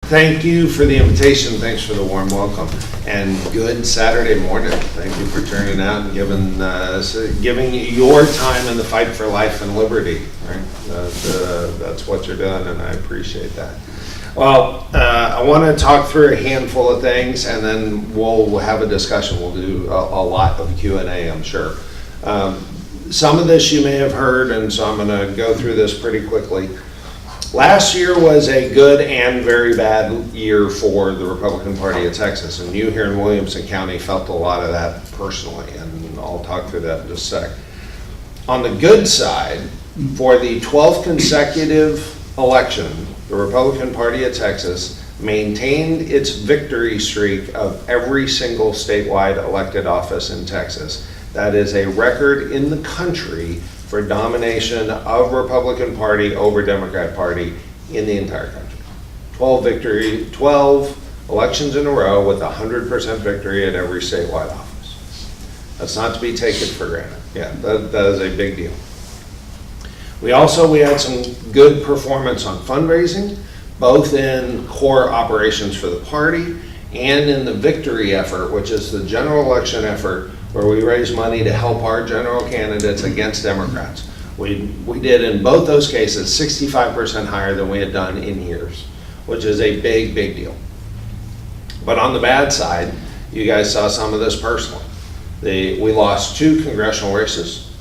Thank you for the invitation. Thanks for the warm welcome. And good Saturday morning. Thank you for turning out and giving your time in the fight for life and liberty. Right? That's what you're doing, and I appreciate that. Well, I want to talk through a handful of things, and then we'll have a discussion. We'll do a lot of Q&A, I'm sure. Some of this you may have heard, and so I'm going to go through this pretty quickly. Last year was a good and very bad year for the Republican Party of Texas, and you here in Williamson County felt a lot of that personally, and I'll talk through that in just a sec. On the good side, for the 12th consecutive election, the Republican Party of Texas maintained its victory streak of every single statewide elected office in Texas. That is a record in the country for domination of Republican Party over Democrat Party in the entire country. 12 elections in a row with 100% victory at every statewide office. That's not to be taken for granted. Yeah, that is a big deal. We had some good performance on fundraising, both in core operations for the party and in the victory effort, which is the general election effort where we raise money to help our general candidates against Democrats. We did in both those cases 65% higher than we had done in years, which is a big, big deal. But on the bad side, you guys saw some of this personally. We lost 2 congressional races.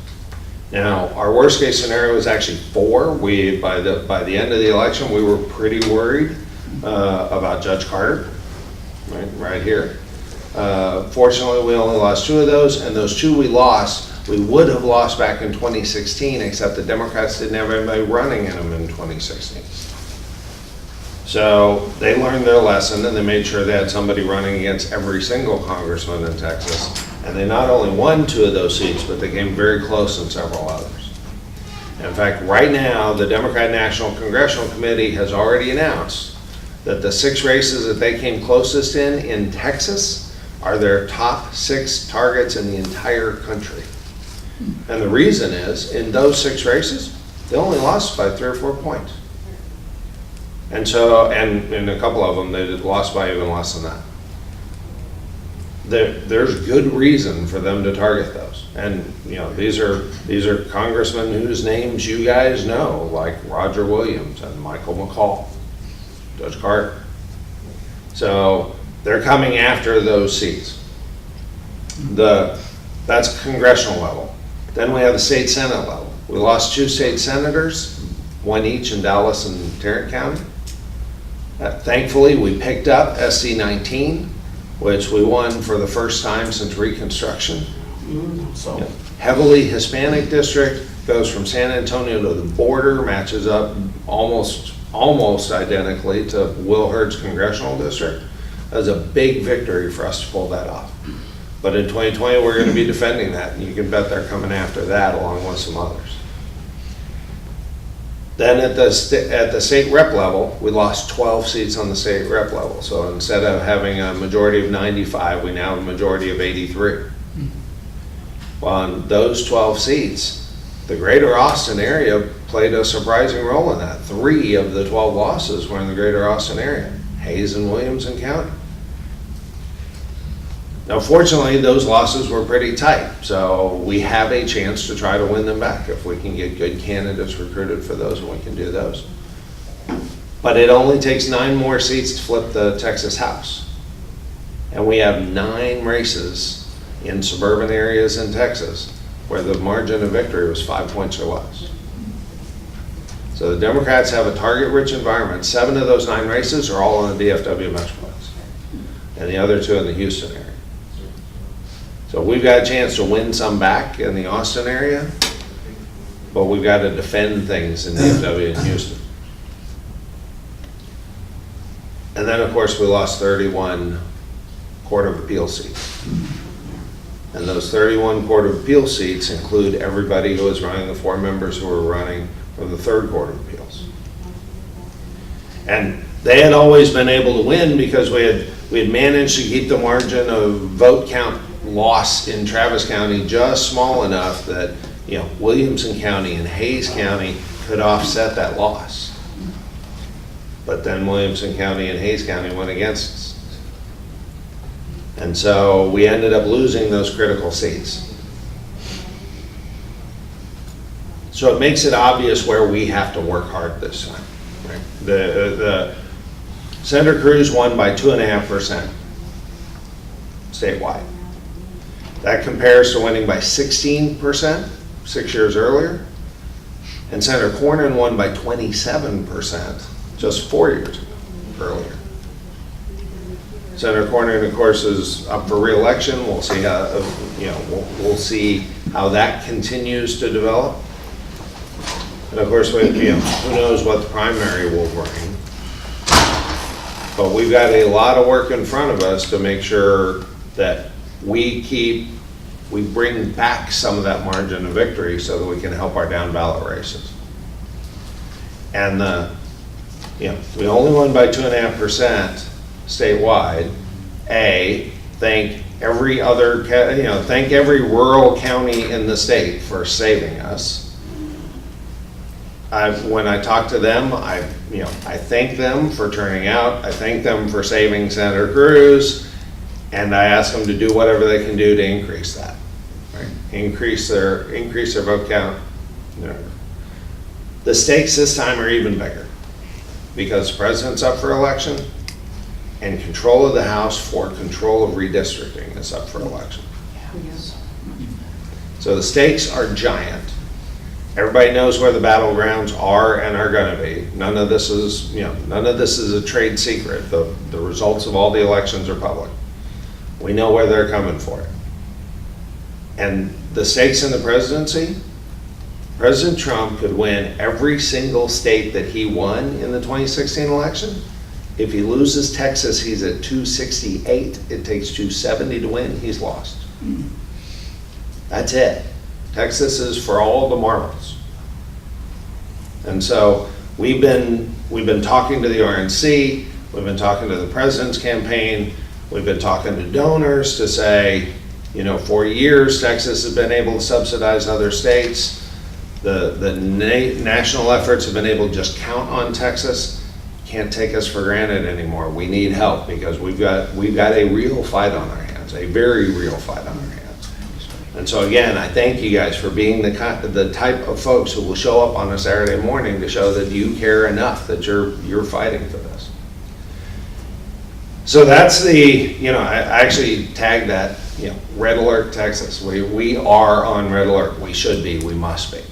Now, our worst case scenario was actually 4. By the end of the election, we were pretty worried about Judge Carter, right here. Fortunately, we only lost 2 of those, and those 2 we lost, we would have lost back in 2016, except the Democrats didn't have anybody running in them in 2016. So they learned their lesson, and they made sure they had somebody running against every single congressman in Texas. And they not only won 2 of those seats, but they came very close in several others. In fact, right now, the Democrat National Congressional Committee has already announced that the 6 races that they came closest in Texas, are their top 6 targets in the entire country. And the reason is, in those 6 races, they only lost by 3 or 4 points. And so, and in a couple of them, they lost by even less than that. There's good reason for them to target those. And these are congressmen whose names you guys know, like Roger Williams and Michael McCall, Judge Carter. So they're coming after those seats. That's congressional level. Then we have the state senate level. We lost 2 state senators, 1 each in Dallas and Tarrant County. Thankfully, we picked up SC 19, which we won for the first time since Reconstruction. Heavily Hispanic district, goes from San Antonio to the border, matches up almost identically to Will Hurd's congressional district. That was a big victory for us to pull that off. But in 2020, we're going to be defending that, and you can bet they're coming after that along with some others. Then at the state rep level, we lost 12 seats on the state rep level. So instead of having a majority of 95, we now have a majority of 83. Well, on those 12 seats, the greater Austin area played a surprising role in that. 3 of the 12 losses were in the greater Austin area. Hayes and Williamson County. Now, fortunately, those losses were pretty tight, so we have a chance to try to win them back if we can get good candidates recruited for those, and we can do those. But it only takes 9 more seats to flip the Texas House. And we have 9 races in suburban areas in Texas where the margin of victory was 5 points or less. So the Democrats have a target-rich environment. 7 of those 9 races are all in the DFW Metroplex, and the other 2 in the Houston area. So we've got a chance to win some back in the Austin area, but we've got to defend things in DFW and Houston. And then, of course, we lost 31 Court of Appeal seats. And those 31 Court of Appeal seats include everybody who was running, the 4 members who were running from the 3rd Court of Appeals. And they had always been able to win because we had managed to keep the margin of vote count loss in Travis County just small enough that Williamson County and Hayes County could offset that loss. but then Williamson County and Hayes County went against us. And so we ended up losing those critical seats. So it makes it obvious where we have to work hard this time. Right? The Senator Cruz won by 2.5% statewide. That compares to winning by 16% 6 years earlier. And Senator Cornyn won by 27% just 4 years earlier. Senator Cornyn, of course, is up for re-election. We'll see how we'll see how that continues to develop. And of course, who knows what the primary will bring. But we've got a lot of work in front of us to make sure that we bring back some of that margin of victory so that we can help our down ballot races. And we only won by 2.5% statewide. Thank every other, thank every rural county in the state for saving us. When I talk to them, I thank them for turning out. I thank them for saving Senator Cruz, and I ask them to do whatever they can do to increase that. Right? Increase their vote count. The stakes this time are even bigger because the president's up for election, and control of the House for control of redistricting is up for election. So the stakes are giant. Everybody knows where the battlegrounds are and are going to be. None of this is a trade secret. The results of all the elections are public. We know where they're coming for it. And the stakes in the presidency, President Trump could win every single state that he won in the 2016 election. If he loses Texas, he's at 268. It takes 270 to win. He's lost. That's it. Texas is for all the marbles. And so we've been talking to the RNC, we've been talking to the president's campaign, we've been talking to donors to say, for years Texas has been able to subsidize other states. The national efforts have been able to just count on Texas. Can't take us for granted anymore. We need help because we've got a real fight on our hands, a very real fight on our hands. And so again, I thank you guys for being the type of folks who will show up on a Saturday morning to show that you care enough that you're fighting for this. So that's I actually tagged that, Red Alert Texas. We are on red alert. We should be, we must be.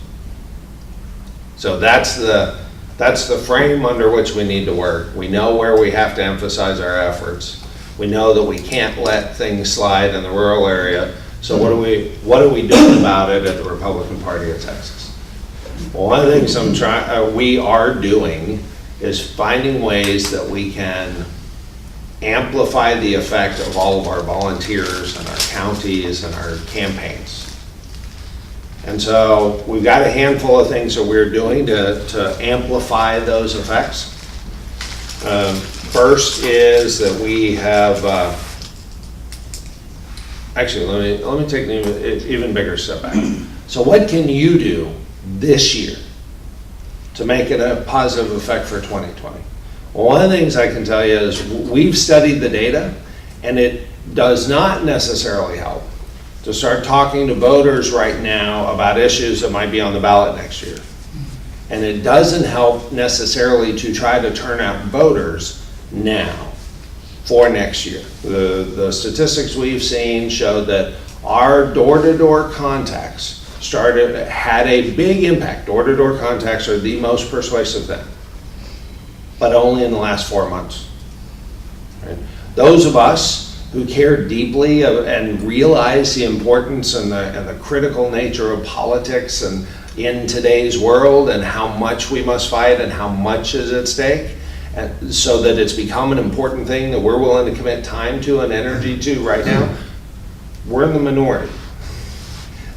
So that's the frame under which we need to work. We know where we have to emphasize our efforts. We know that we can't let things slide in the rural area. So what are we doing about it at the Republican Party of Texas? Well, one of the things we are doing is finding ways that we can amplify the effect of all of our volunteers and our counties and our campaigns. And so we've got a handful of things that we're doing to amplify those effects. First is that we have, actually let me take an even bigger step back. So what can you do this year to make it a positive effect for 2020? Well, one of the things I can tell you is we've studied the data, and it does not necessarily help to start talking to voters right now about issues that might be on the ballot next year. And it doesn't help necessarily to try to turn out voters now for next year. The statistics we've seen show that our door-to-door contacts had a big impact. Door-to-door contacts are the most persuasive thing, but only in the last 4 months. Right? Those of us who care deeply and realize the importance and the critical nature of politics and in today's world and how much we must fight and how much is at stake, and so that it's become an important thing that we're willing to commit time to and energy to right now, we're in the minority.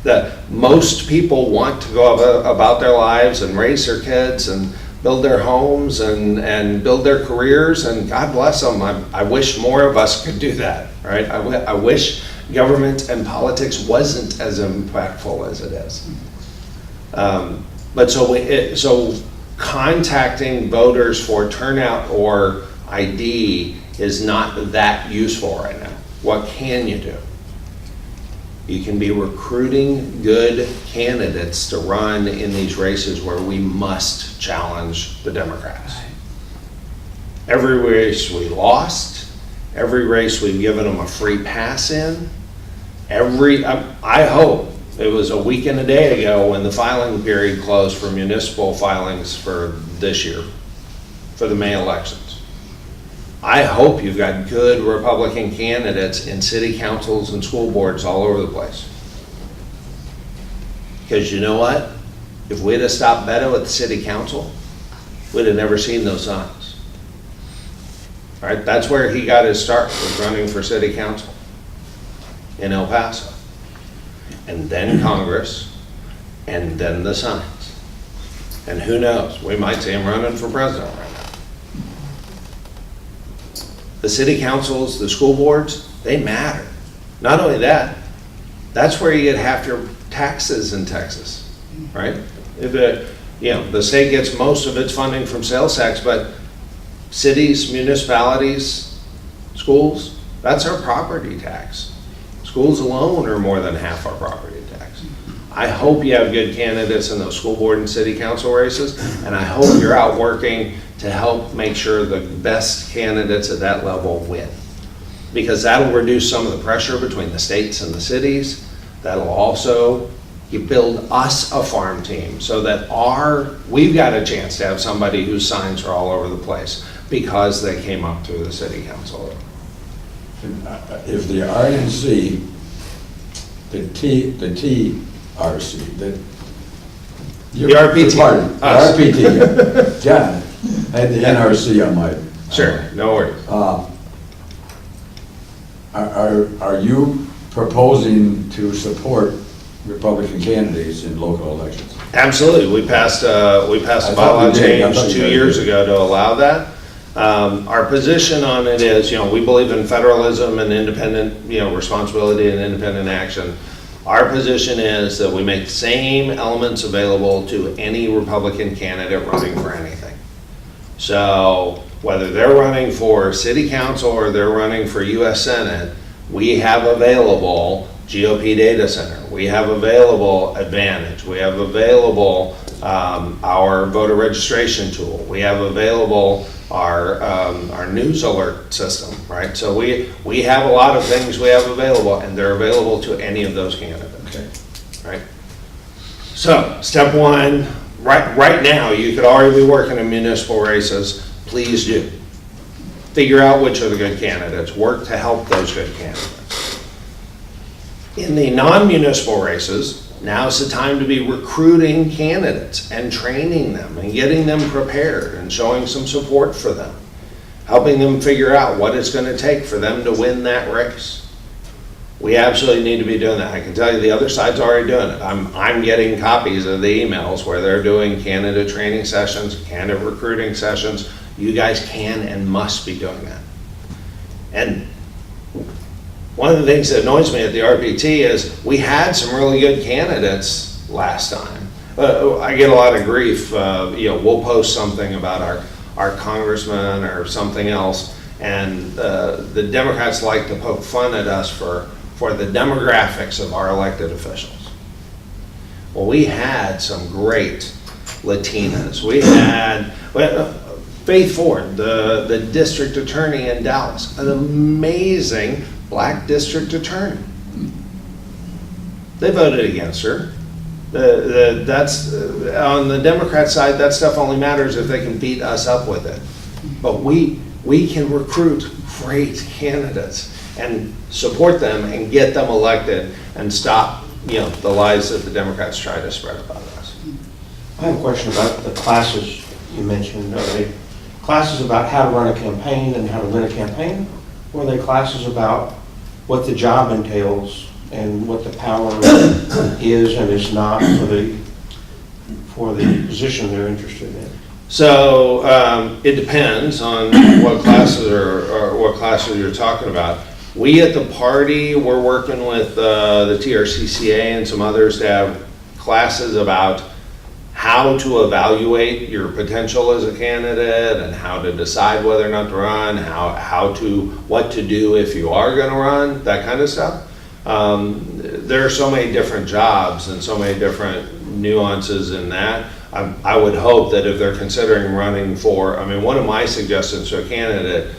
That most people want to go about their lives and raise their kids and build their homes and build their careers, and God bless them. I wish more of us could do that, right? I wish government and politics wasn't as impactful as it is. But so contacting voters for turnout or ID is not that useful right now. What can you do? You can be recruiting good candidates to run in these races where we must challenge the Democrats. Every race we lost, every race we've given them a free pass in, I hope it was a week and a day ago when the filing period closed for municipal filings for this year, for the May elections. I hope you've got good Republican candidates in city councils and school boards all over the place. Because you know what? If we'd have stopped Beto at the city council, we'd have never seen those signs. All right, that's where he got his start, was running for city council in El Paso. And then Congress, and then the signs. And who knows, we might see him running for president right now. The city councils, the school boards, they matter. Not only that, that's where you get half your taxes in Texas, right? The state gets most of its funding from sales tax, but cities, municipalities, schools, that's our property tax. Schools alone are more than half our property tax. I hope you have good candidates in those school board and city council races, and I hope you're out working to help make sure the best candidates at that level win. Because that'll reduce some of the pressure between the states and the cities. That'll also build us a farm team so that we've got a chance to have somebody whose signs are all over the place because they came up through the city council. If the RNC, the TRC, the RPT. The RPT, John, I had the NRC on my. Sure, no worries. Are you proposing to support Republican candidates in local elections? Absolutely. We passed a bylaw change 2 years ago to allow that. Our position on it is, we believe in federalism and independent, responsibility and independent action. Our position is that we make the same elements available to any Republican candidate running for anything. So whether they're running for city council or they're running for US Senate, we have available GOP data center. We have available Advantage. We have available our voter registration tool. We have available our news alert system, right? So we have a lot of things we have available, and they're available to any of those candidates, Okay. right? So step one, right now, you could already be working in municipal races. Please do. Figure out which are the good candidates. Work to help those good candidates. In the non-municipal races, now's the time to be recruiting candidates and training them and getting them prepared and showing some support for them, helping them figure out what it's going to take for them to win that race. We absolutely need to be doing that. I can tell you the other side's already doing it. I'm getting copies of the emails where they're doing candidate training sessions, candidate recruiting sessions. You guys can and must be doing that. And one of the things that annoys me at the RPT is we had some really good candidates last time. I get a lot of grief. We'll post something about our congressman or something else, and the Democrats like to poke fun at us for the demographics of our elected officials. Well, we had some great Latinas. We had Faith Ford, the district attorney in Dallas, an amazing Black district attorney. They voted against her. That's on the Democrat side. That stuff only matters if they can beat us up with it. But we can recruit great candidates and support them and get them elected and stop the lies that the Democrats try to spread about us. I have a question about the classes you mentioned. Are they classes about how to run a campaign and how to win a campaign? Or are they classes about what the job entails and what the power is and is not for the position they're interested in? So it depends on what classes or what classes you're talking about. We at the party, we're working with the TRCCA and some others to have classes about how to evaluate your potential as a candidate and how to decide whether or not to run, what to do if you are going to run, that kind of stuff. There are so many different jobs and so many different nuances in that. I would hope that if they're considering running for, I mean, one of my suggestions to a candidate,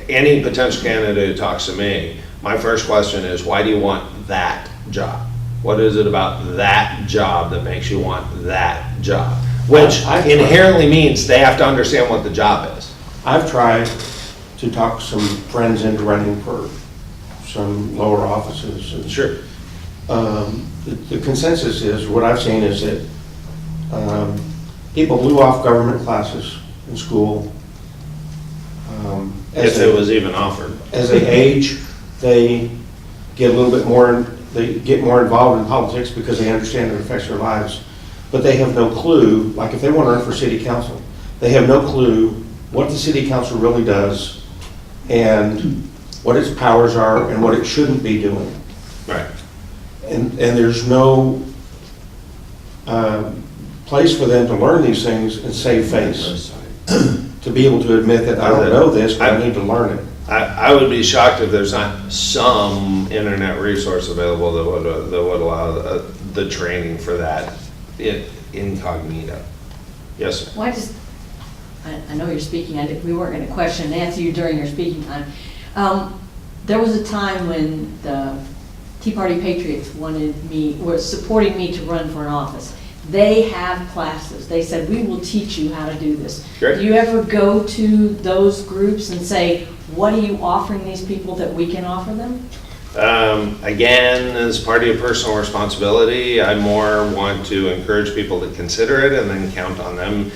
any potential candidate who talks to me, my first question is, why do you want that job? What is it about that job that makes you want that job? Which inherently means they have to understand what the job is. I've tried to talk some friends into running for some lower offices. And, Sure. the consensus is, what I've seen is that people blew off government classes in school. If it was even offered. As they age, they get a little bit more, they get more involved in politics because they understand it affects their lives. But they have no clue, like if they want to run for city council, they have no clue what the city council really does and what its powers are and what it shouldn't be doing. Right. And there's no place for them to learn these things and save face. To be able to admit that I don't know this, but I need to learn it. I would be shocked if there's not some internet resource available that would allow the training for that incognito. Yes, sir. Well, I know you're speaking, we weren't going to question and answer you during your speaking time. There was a time when the Tea Party Patriots were supporting me to run for an office. They have classes. They said, we will teach you how to do this. Great. Do you ever go to those groups and say, what are you offering these people that we can offer them? Again, as part of your personal responsibility, I more want to encourage people to consider it and then count on them.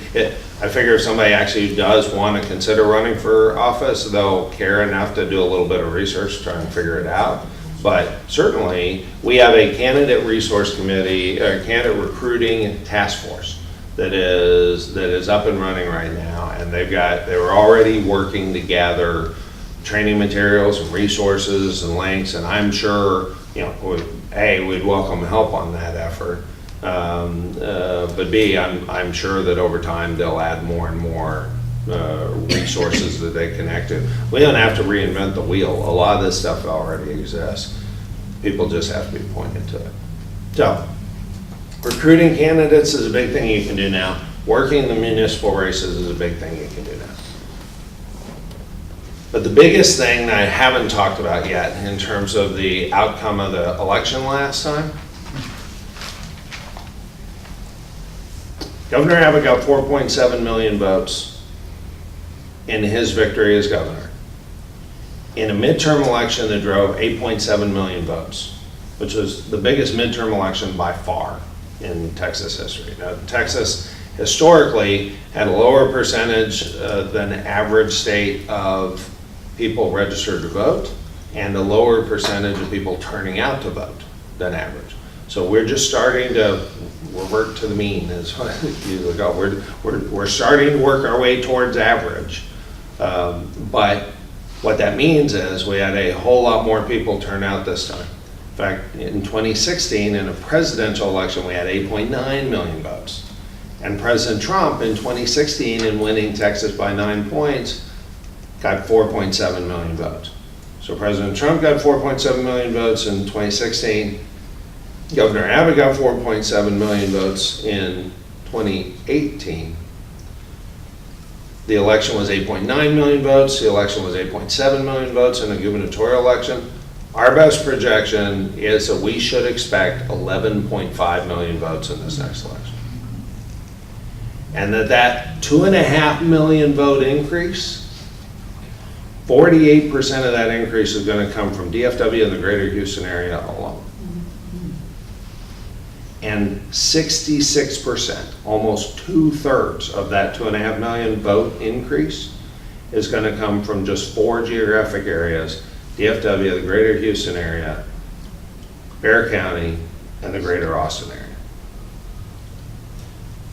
I figure if somebody actually does want to consider running for office, they'll care enough to do a little bit of research to try and figure it out. But certainly, we have a candidate resource committee, a candidate recruiting task force that is up and running right now, and they were already working to gather training materials and resources and links, and I'm sure, we'd welcome help on that effort. But B, I'm sure that over time they'll add more and more resources that they connect to. We don't have to reinvent the wheel. A lot of this stuff already exists. People just have to be pointed to it. So, recruiting candidates is a big thing you can do now. Working the municipal races is a big thing you can do now. But the biggest thing that I haven't talked about yet in terms of the outcome of the election last time, Governor Abbott got 4.7 million votes in his victory as governor. In a midterm election that drove 8.7 million votes, which was the biggest midterm election by far in Texas history. Now, Texas historically had a lower percentage than average state of people registered to vote and a lower percentage of people turning out to vote than average. So we're just starting to revert to the mean is what you go. We're starting to work our way towards average. But what that means is we had a whole lot more people turn out this time. In fact, in 2016, in a presidential election, we had 8.9 million votes. And President Trump in 2016, in winning Texas by 9 points, got 4.7 million votes. So President Trump got 4.7 million votes in 2016. Governor Abbott got 4.7 million votes in 2018. The election was 8.9 million votes. The election was 8.7 million votes in the gubernatorial election. Our best projection is that we should expect 11.5 million votes in this next election. And that 2.5 million vote increase, 48% of that increase is going to come from DFW and the greater Houston area alone. And 66%, almost 2/3 of that 2.5 million vote increase is going to come from just 4 geographic areas: DFW, the greater Houston area, Bexar County, and the greater Austin area.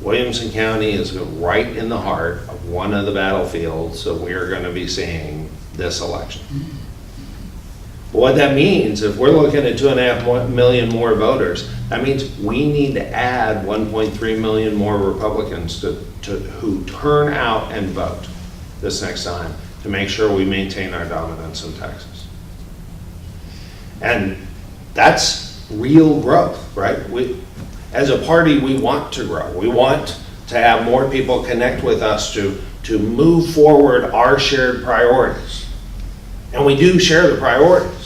Williamson County is right in the heart of one of the battlefields that we are going to be seeing this election. What that means, if we're looking at 2.5 million more voters, that means we need to add 1.3 million more Republicans to who turn out and vote this next time to make sure we maintain our dominance in Texas. And that's real growth, right? As a party, we want to grow. We want to have more people connect with us to move forward our shared priorities. And we do share the priorities.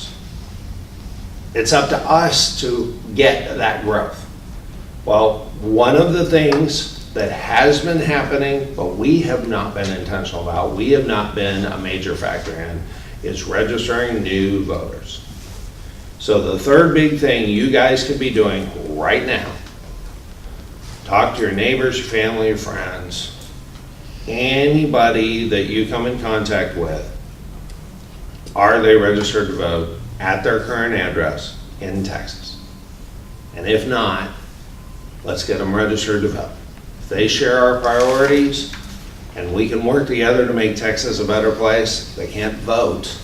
It's up to us to get that growth. Well, one of the things that has been happening, but we have not been intentional about, we have not been a major factor in, is registering new voters. So the third big thing you guys could be doing right now, talk to your neighbors, your family, your friends, anybody that you come in contact with. Are they registered to vote at their current address in Texas? And if not, let's get them registered to vote. If they share our priorities and we can work together to make Texas a better place, they can't vote.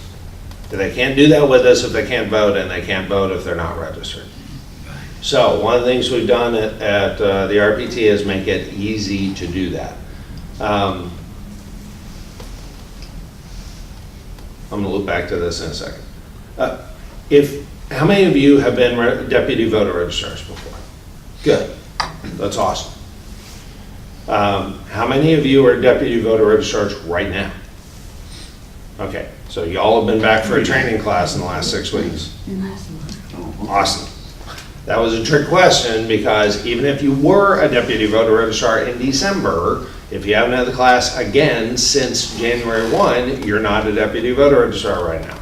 They can't do that with us if they can't vote, and they can't vote if they're not registered. So one of the things we've done at the RPT is make it easy to do that. I'm going to loop back to this in a second. How many of you have been deputy voter registrars before? Good. That's awesome. How many of you are deputy voter registrars right now? Okay, so y'all have been back for a training class in the last 6 weeks. Awesome. That was a trick question, because even if you were a deputy voter registrar in December, if you haven't had the class again since January 1, you're not a deputy voter registrar right now.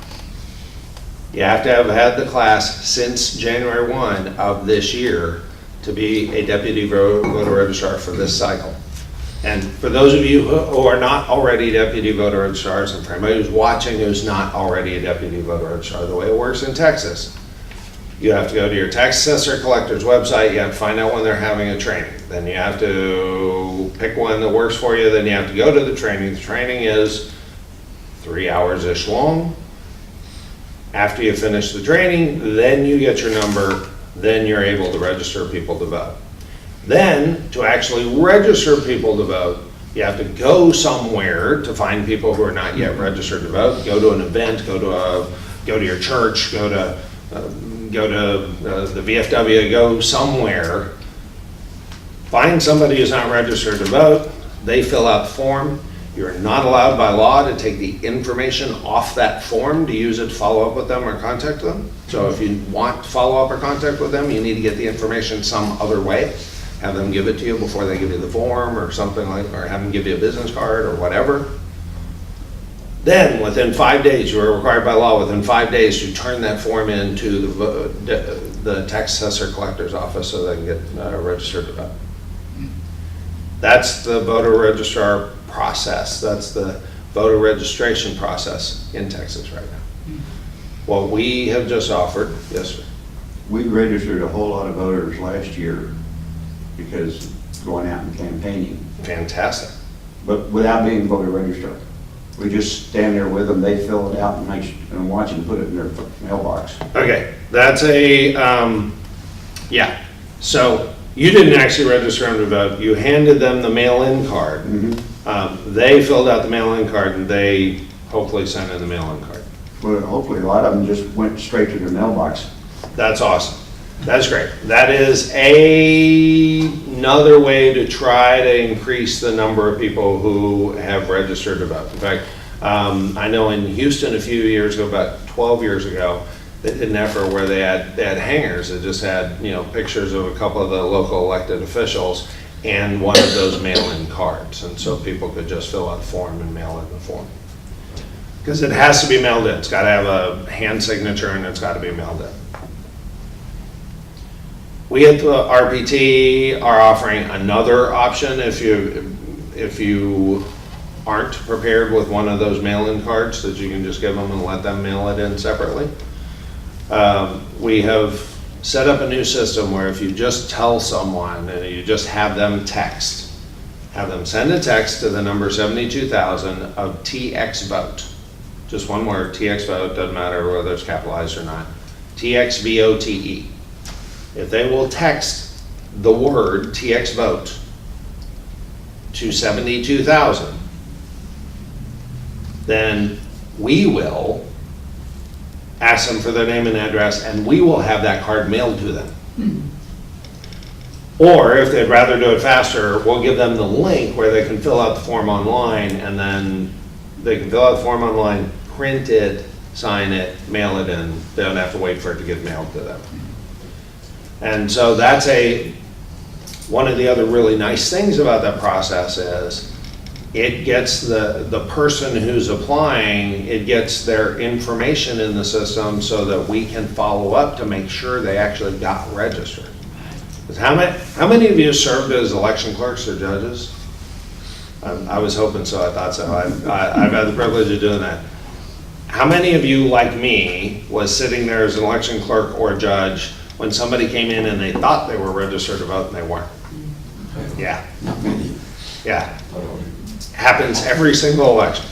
You have to have had the class since January 1 of this year to be a deputy voter registrar for this cycle. And for those of you who are not already deputy voter registrars, and for anybody who's watching who's not already a deputy voter registrar, the way it works in Texas, you have to go to your tax assessor collector's website, you have to find out when they're having a training. Then you have to pick one that works for you, then you have to go to the training. The training is 3 hours-ish long. After you finish the training, then you get your number, then you're able to register people to vote. Then, to actually register people to vote, you have to go somewhere to find people who are not yet registered to vote. Go to an event, go to your church, go to the VFW, go somewhere. Find somebody who's not registered to vote. They fill out the form. You're not allowed by law to take the information off that form to use it to follow up with them or contact them. So if you want to follow up or contact with them, you need to get the information some other way. Have them give it to you before they give you the form or something like, or have them give you a business card or whatever. Then within 5 days, you are required by law within 5 days to turn that form into the tax assessor collector's office so they can get registered to vote. That's the voter registrar process. That's the voter registration process in Texas right now. What we have just offered, yes sir. We registered a whole lot of voters last year because going out and campaigning, Fantastic. but without being a voter registrar. We just stand there with them, they fill it out and watch and put it in their mailbox. Okay, that's a, yeah. So you didn't actually register them to vote. You handed them the mail-in card. They filled out the mail-in card and they hopefully sent in the mail-in card. Well, hopefully a lot of them just went straight to their mailbox. That's awesome. That's great. That is another way to try to increase the number of people who have registered to vote. In fact, I know in Houston a few years ago, about 12 years ago, they did an effort where they had hangers that just had, you know, pictures of a couple of the local elected officials and one of those mail-in cards. And so people could just fill out the form and mail in the form. Because it has to be mailed in. It's got to have a hand signature and it's got to be mailed in. We at the RPT are offering another option if you aren't prepared with one of those mail-in cards that you can just give them and let them mail it in separately. We have set up a new system where if you just tell someone and you just have them send a text to the number 72,000 of TX vote. just one word, TX vote, doesn't matter whether it's capitalized or not, TxVote. If they will text the word TX vote to 72,000, then we will ask them for their name and address, and we will have that card mailed to them. Or if they'd rather do it faster, we'll give them the link where they can fill out the form online, and then they can fill out the form online, print it, sign it, mail it in. They don't have to wait for it to get mailed to them. And so that's one of the other really nice things about that process is it gets the person who's applying, it gets their information in the system so that we can follow up to make sure they actually got registered. How many of you served as election clerks or judges? I was hoping so, I thought so. I've had the privilege of doing that. How many of you, like me, was sitting there as an election clerk or judge when somebody came in and they thought they were registered to vote and they weren't? Yeah. Not many. Yeah. Happens every single election.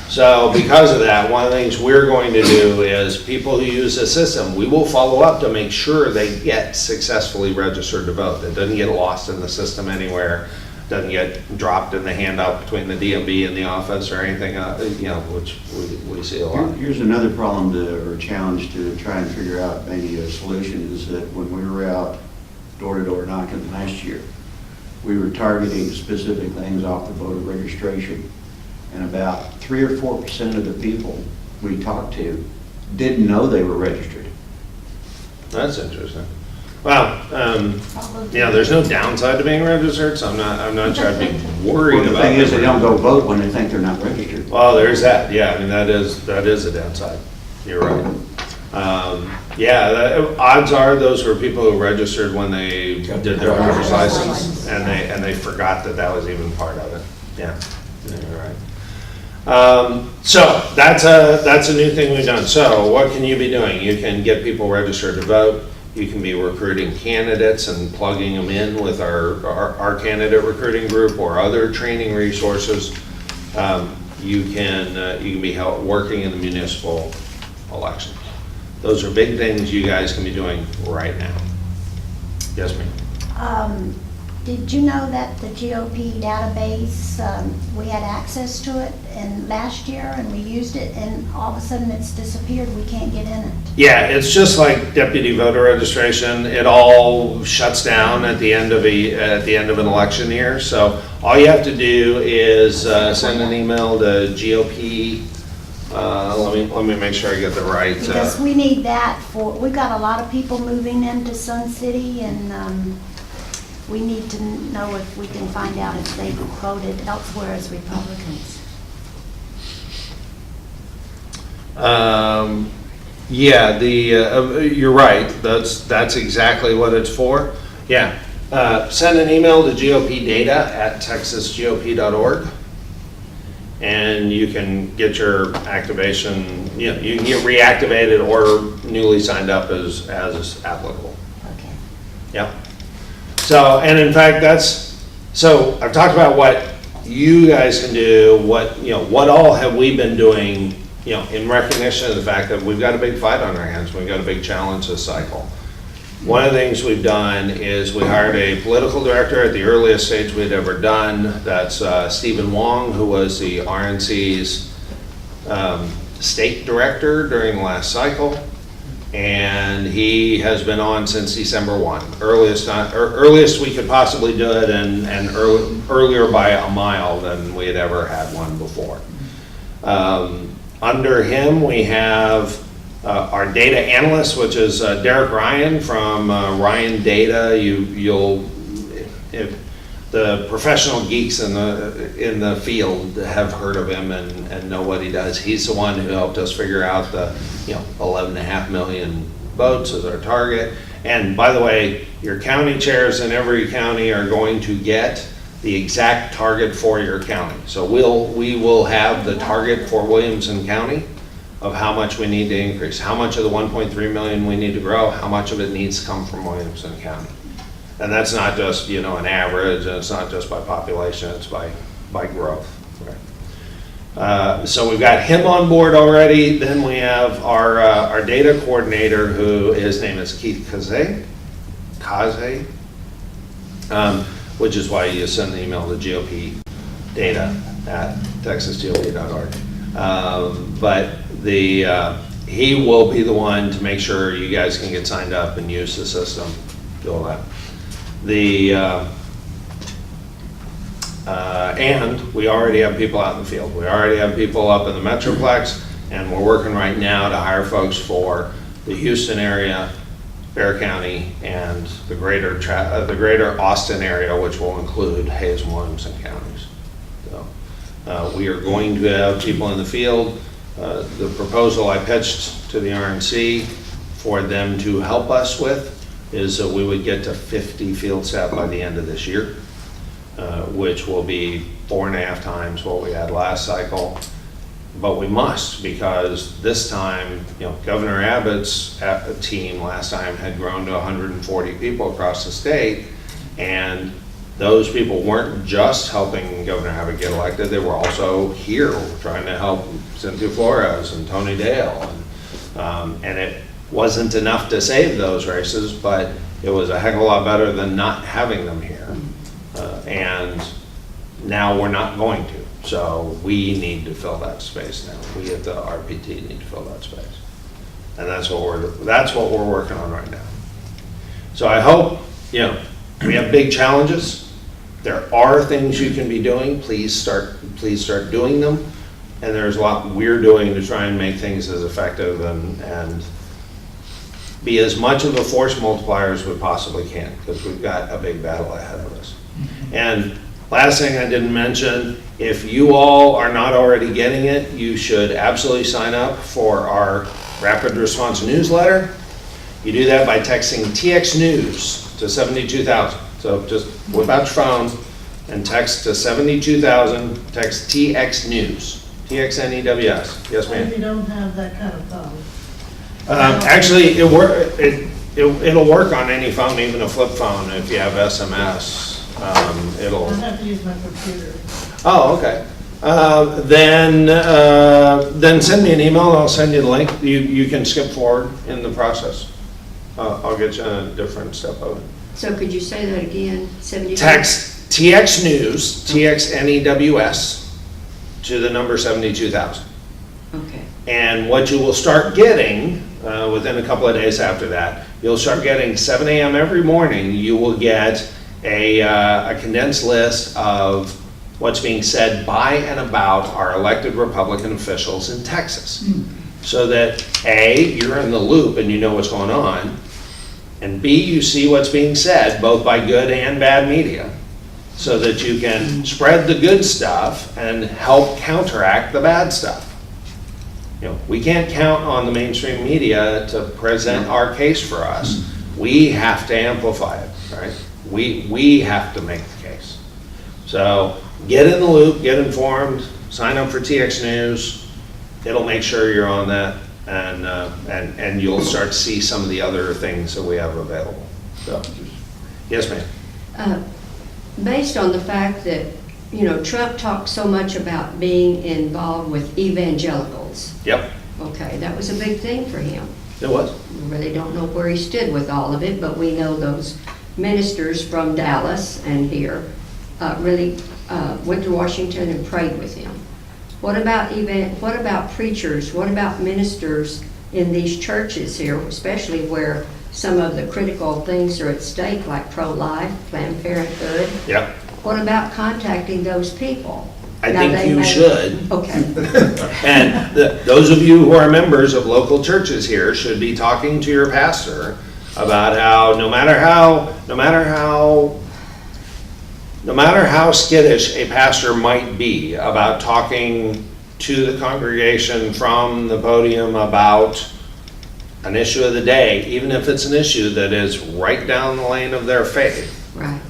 So because of that, one of the things we're going to do is people who use the system, we will follow up to make sure they get successfully registered to vote. It doesn't get lost in the system anywhere, doesn't get dropped in the handout between the DMV and the office or anything, which we see a lot. Here's another problem or challenge to try and figure out maybe a solution is that when we were out door-to-door knocking last year, we were targeting specific things off the voter registration. And about 3 or 4% of the people we talked to didn't know they were registered. That's interesting. Well, there's no downside to being registered, so I'm not sure I'd be worried Well, the about thing is, it. they don't go vote when they think they're not registered. Well, there's that, yeah, I mean, that is a downside, you're right. Odds are those were people who registered when they did their driver's license, and they forgot that was even part of it, yeah, you're right. So that's a new thing we've done. So what can you be doing? You can get people registered to vote. You can be recruiting candidates and plugging them in with our candidate recruiting group or other training resources. You can be working in the municipal elections. Those are big things you guys can be doing right now. Yes, ma'am. Did you know that the GOP database, we had access to it last year and we used it and all of a sudden it's disappeared, we can't get in it? Yeah, it's just like deputy voter registration. It all shuts down at the end of an election year. So all you have to do is send an email to GOP. Let me make sure I get the right. Because we need that we've got a lot of people moving into Sun City and we need to know if we can find out if they voted elsewhere as Republicans. You're right. That's exactly what it's for. Yeah. Send an email to gopdata@texasgop.org, and you can get your activation. You can get reactivated or newly signed up as applicable. Okay. Yeah. So, and in fact, so I've talked about what you guys can do, what all have we been doing, in recognition of the fact that we've got a big fight on our hands, we've got a big challenge this cycle. One of the things we've done is we hired a political director at the earliest stage we'd ever done. That's Stephen Wong, who was the RNC's state director during the last cycle. And he has been on since December 1, earliest we could possibly do it, and earlier by a mile than we had ever had one before. Under him, we have our data analyst, which is Derek Ryan from Ryan Data. If the professional geeks in the field have heard of him and know what he does. He's the one who helped us figure out the 11.5 million votes as our target. And by the way, your county chairs in every county are going to get the exact target for your county. So we will have the target for Williamson County of how much we need to increase, how much of the 1.3 million we need to grow, how much of it needs to come from Williamson County. And that's not just, an average, and it's not just by population, it's by growth. Right? So we've got him on board already. Then we have our data coordinator, his name is Keith Kaze, which is why you send the email to GOP data at texasgop.org. But he will be the one to make sure you guys can get signed up and use the system, do all that. And we already have people out in the field. We already have people up in the Metroplex, and we're working right now to hire folks for the Houston area, Bexar County, and the greater Austin area, which will include Hayes and Williamson counties. So we are going to have people in the field. The proposal I pitched to the RNC for them to help us with is that we would get to 50 field staff by the end of this year, which will be 4.5 times what we had last cycle. But we must, because this time, Governor Abbott's team last time had grown to 140 people across the state, and those people weren't just helping Governor Abbott get elected, they were also here trying to help Cynthia Flores and Tony Dale. And it wasn't enough to save those races, but it was a heck of a lot better than not having them here. And now we're not going to. So we need to fill that space now. We at the RPT need to fill that space. And that's what we're working on right now. So I hope, we have big challenges. There are things you can be doing. Please start doing them. And there's a lot we're doing to try and make things as effective and be as much of a force multiplier as we possibly can, because we've got a big battle ahead of us. And last thing I didn't mention, if you all are not already getting it, you should absolutely sign up for our rapid response newsletter. You do that by texting TX News to 72,000. So just whip out your phone and text to 72,000, text TX News, TXNEWS. Yes, ma'am? If you don't have that kind of phone. Actually, it'll work on any phone, even a flip phone. If you have SMS, it'll. I have to use my computer. Oh, okay. Then send me an email and I'll send you the link. You can skip forward in the process. I'll get you a different step of it. So could you say that again? 72? Text TX News, TXNEWS, to the number 72,000. Okay. And what you will start getting within a couple of days after that, you'll start getting 7 a.m. every morning. You will get a condensed list of what's being said by and about our elected Republican officials in Texas. So that A, you're in the loop and you know what's going on, and B, you see what's being said both by good and bad media, so that you can spread the good stuff and help counteract the bad stuff. We can't count on the mainstream media to present our case for us. We have to amplify it, right? We have to make the case. So get in the loop, get informed, sign up for TX News. It'll make sure you're on that, and you'll start to see some of the other things that we have available. So, yes, ma'am. Based on the fact that, Trump talked so much about being involved with evangelicals. Yep, Okay, that was a big thing for him. it was. We really don't know where he stood with all of it, but we know those ministers from Dallas and here really went to Washington and prayed with him. What about preachers? What about ministers in these churches here, especially where some of the critical things are at stake, like pro-life, Planned Parenthood? Yep. What about contacting those people? I Now, think they you may- should. Okay. And those of you who are members of local churches here should be talking to your pastor about how no matter how skittish a pastor might be about talking to the congregation from the podium about an issue of the day, even if it's an issue that is right down the lane of their faith, Right.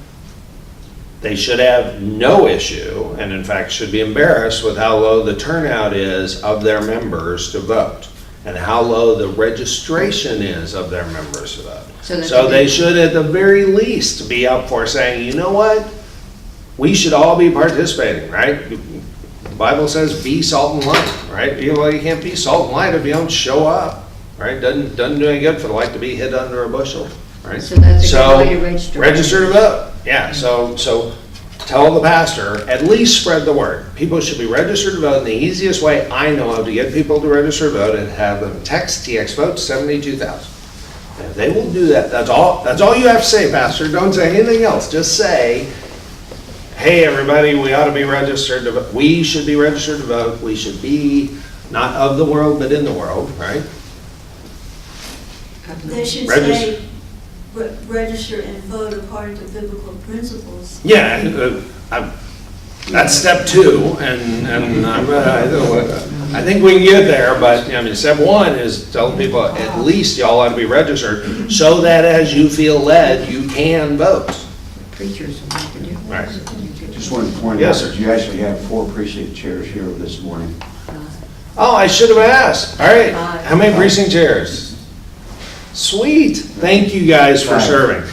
they should have no issue, and in fact should be embarrassed with how low the turnout is of their members to vote, and how low the registration is of their members to vote. So they should at the very least be up for saying, you know what? We should all be participating, right? The Bible says be salt and light, right? Well, you can't be salt and light if you don't show up, right? Doesn't do any good for the light to be hid under a bushel, right? So that's a good way to register. Register to vote, yeah, so tell the pastor, at least spread the word. People should be registered to vote, and the easiest way I know of to get people to register to vote is have them text TX Vote 72,000. And if they will do that, that's all you have to say, pastor. Don't say anything else. Just say, hey, everybody, we ought to be registered to vote. We should be registered to vote. We should be not of the world, but in the world, right? They should Register. say, register and vote according to biblical principles. Yeah, that's step 2, and I think we can get there, but I mean, step 1 is telling people at least y'all ought to be registered so that as you feel led, you can vote. Preachers will have to do. Right. Just wanted to point out Yes, sir. that you actually have 4 precinct chairs here this morning. Oh, I should have asked. All right, how many precinct chairs? Sweet, thank you guys for serving.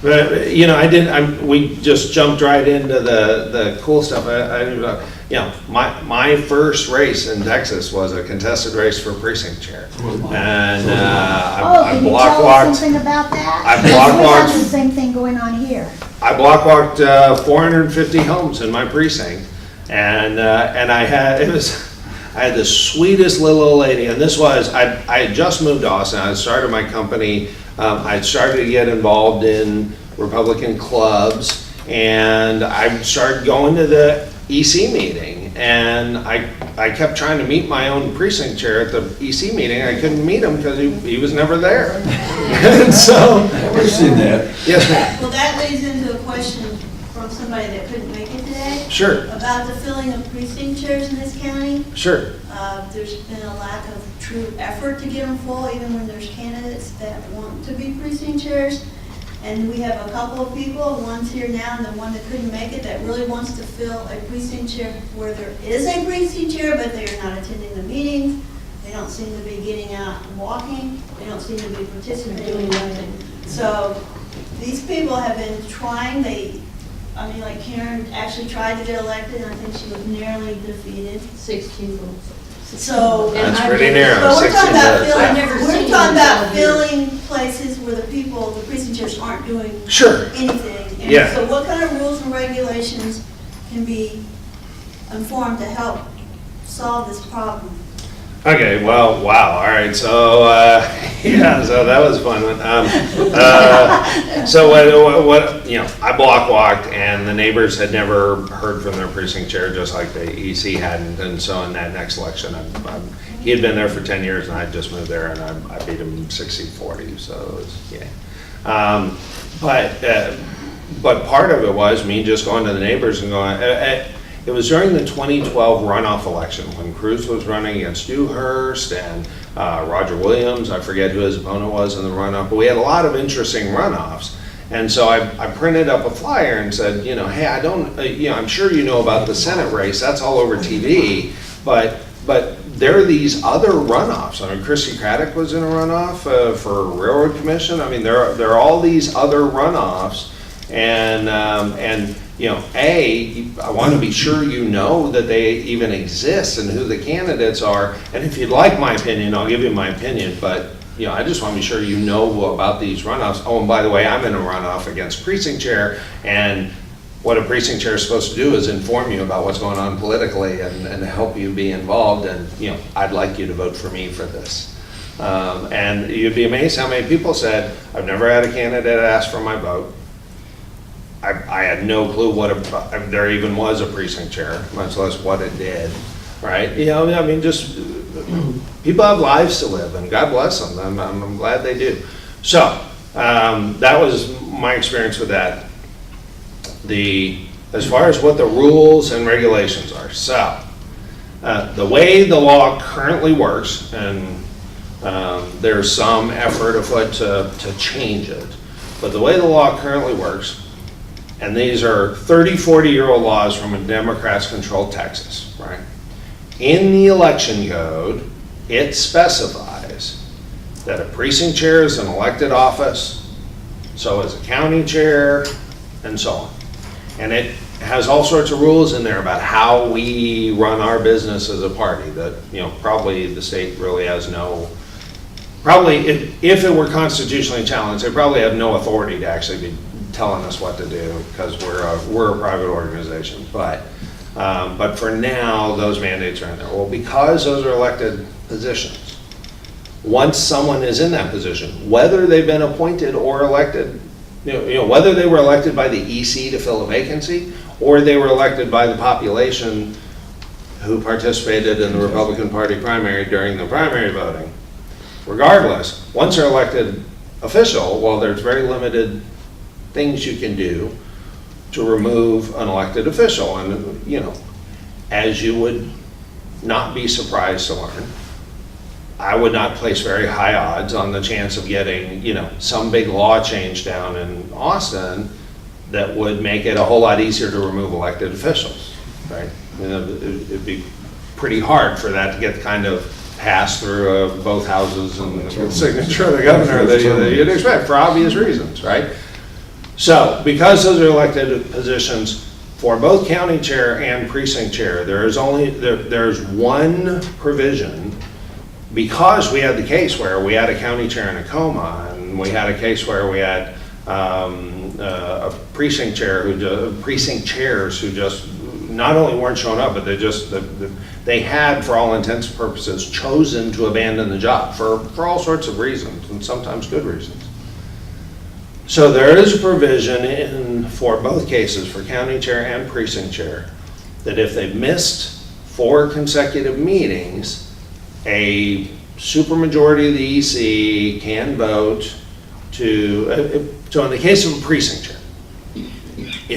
But, you know, we just jumped right into the cool stuff. You know, my first race in Texas was a contested race for precinct chair. And I Can you block tell us walked, something about that? I Because block we walked- have the same thing going on here. I block walked 450 homes in my precinct. And I had the sweetest little old lady, and this was, I had just moved to Austin. I had started my company. I started to get involved in Republican clubs, and I started going to the EC meeting, and I kept trying to meet my own precinct chair at the EC meeting. I couldn't meet him because he was never there. And so, We've seen that. yes, ma'am. Well, that leads into a question from somebody that couldn't make it today Sure, about the filling of precinct chairs in this county. sure. There's been a lack of true effort to get them full, even when there's candidates that want to be precinct chairs. And we have a couple of people, one's here now and the one that couldn't make it, that really wants to fill a precinct chair where there is a precinct chair, but they are not attending the meetings. They don't seem to be getting out and walking. They don't seem to be participating. So these people have been trying. Like Karen actually tried to get elected, and I think she was narrowly defeated. 16 votes. So. That's pretty narrow, But we're 16 talking about votes. filling, I've never we're seen talking it about in 12 years. filling places where the people, the precinct chairs aren't doing Sure. anything. And Yeah. so what kind of rules and regulations can be informed to help solve this problem? Okay, well, wow, all right, so, yeah, so that was a fun one. So what, you know, I block walked, and the neighbors had never heard from their precinct chair, just like the EC hadn't, and so in that next election, he had been there for 10 years, and I just moved there, and I beat him 60-40, so it was, yeah. But part of it was me just going to the neighbors and going, it was during the 2012 runoff election when Cruz was running against Dewhurst and Roger Williams. I forget who his opponent was in the runoff, but we had a lot of interesting runoffs. And so I printed up a flyer and said, you know, hey, I'm sure you know about the Senate race. That's all over TV, but there are these other runoffs. I mean, Christy Craddock was in a runoff for Railroad Commission. I mean, there are all these other runoffs, and you know, I want to be sure you know that they even exist and who the candidates are. And if you'd like my opinion, I'll give you my opinion. But you know, I just want to be sure you know about these runoffs. Oh, and by the way, I'm in a runoff against precinct chair, and what a precinct chair is supposed to do is inform you about what's going on politically and help you be involved. And you know, I'd like you to vote for me for this. And you'd be amazed how many people said, I've never had a candidate ask for my vote. I had no clue if there even was a precinct chair, much less what it did, right? You know, I mean, just people have lives to live, and God bless them. I'm glad they do. So that was my experience with that. As far as what the rules and regulations are, so the way the law currently works, and there's some effort afoot to change it, but the way the law currently works, and these are 30, 40-year-old laws from a Democrats-controlled Texas, right? In the election code, it specifies that a precinct chair is an elected office, so is a county chair, and so on. And it has all sorts of rules in there about how we run our business as a party that, probably the state really has no, probably if it were constitutionally challenged, they probably have no authority to actually be telling us what to do because we're a private organization. But for now, those mandates are in there. Well, because those are elected positions, once someone is in that position, whether they've been appointed or elected, whether they were elected by the EC to fill a vacancy or they were elected by the population who participated in the Republican Party primary during the primary voting, regardless, once they're elected official, well, there's very limited things you can do to remove an elected official. And, as you would not be surprised to learn, I would not place very high odds on the chance of getting, some big law change down in Austin that would make it a whole lot easier to remove elected officials, right? It'd be pretty hard for that to get kind of passed through both houses and the signature of the governor that you'd expect for obvious reasons, right? So, because those are elected positions, for both county chair and precinct chair, there's one provision. Because we had the case where we had a county chair in a coma, and we had a case where we had a precinct chairs who just not only weren't showing up, but they had, for all intents and purposes, chosen to abandon the job for all sorts of reasons, and sometimes good reasons. So there is a provision for both cases, for county chair and precinct chair, that if they've missed 4 consecutive meetings, a supermajority of the EC can vote so in the case of a precinct chair,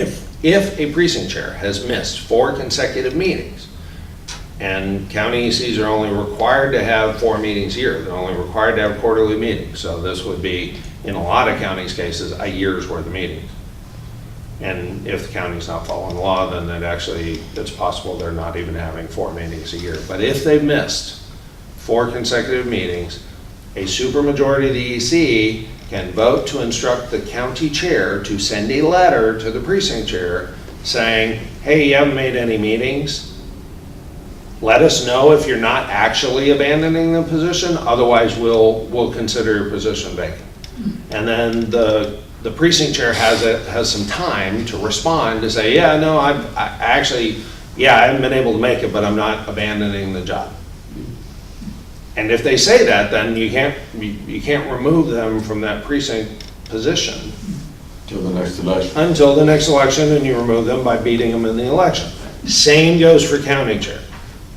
if a precinct chair has missed 4 consecutive meetings, and county ECs are only required to have 4 meetings a year, they're only required to have quarterly meetings, so this would be, in a lot of counties' cases, a year's worth of meetings. And if the county's not following the law, then it's possible they're not even having 4 meetings a year. But if they've missed 4 consecutive meetings, a supermajority of the EC can vote to instruct the county chair to send a letter to the precinct chair saying, hey, you haven't made any meetings. Let us know if you're not actually abandoning the position, otherwise we'll consider your position vacant. And then the precinct chair has some time to respond to say, yeah, no, I haven't been able to make it, but I'm not abandoning the job. And if they say that, then you can't remove them from that precinct position Till the next election. until the next election, and you remove them by beating them in the election. Same goes for county chair.